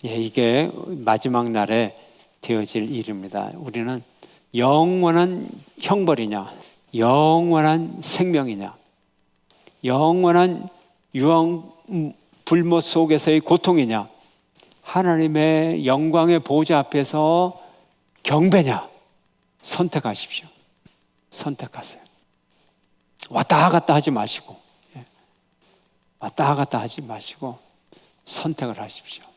예, 이게 마지막 날에 되어질 일입니다. 우리는 영원한 형벌이냐, 영원한 생명이냐, 영원한 유황 불못 속에서의 고통이냐, 하나님의 영광의 보좌 앞에서 경배냐, 선택하십시오. 선택하세요. 왔다 갔다 하지 마시고, 왔다 갔다 하지 마시고 선택을 하십시오.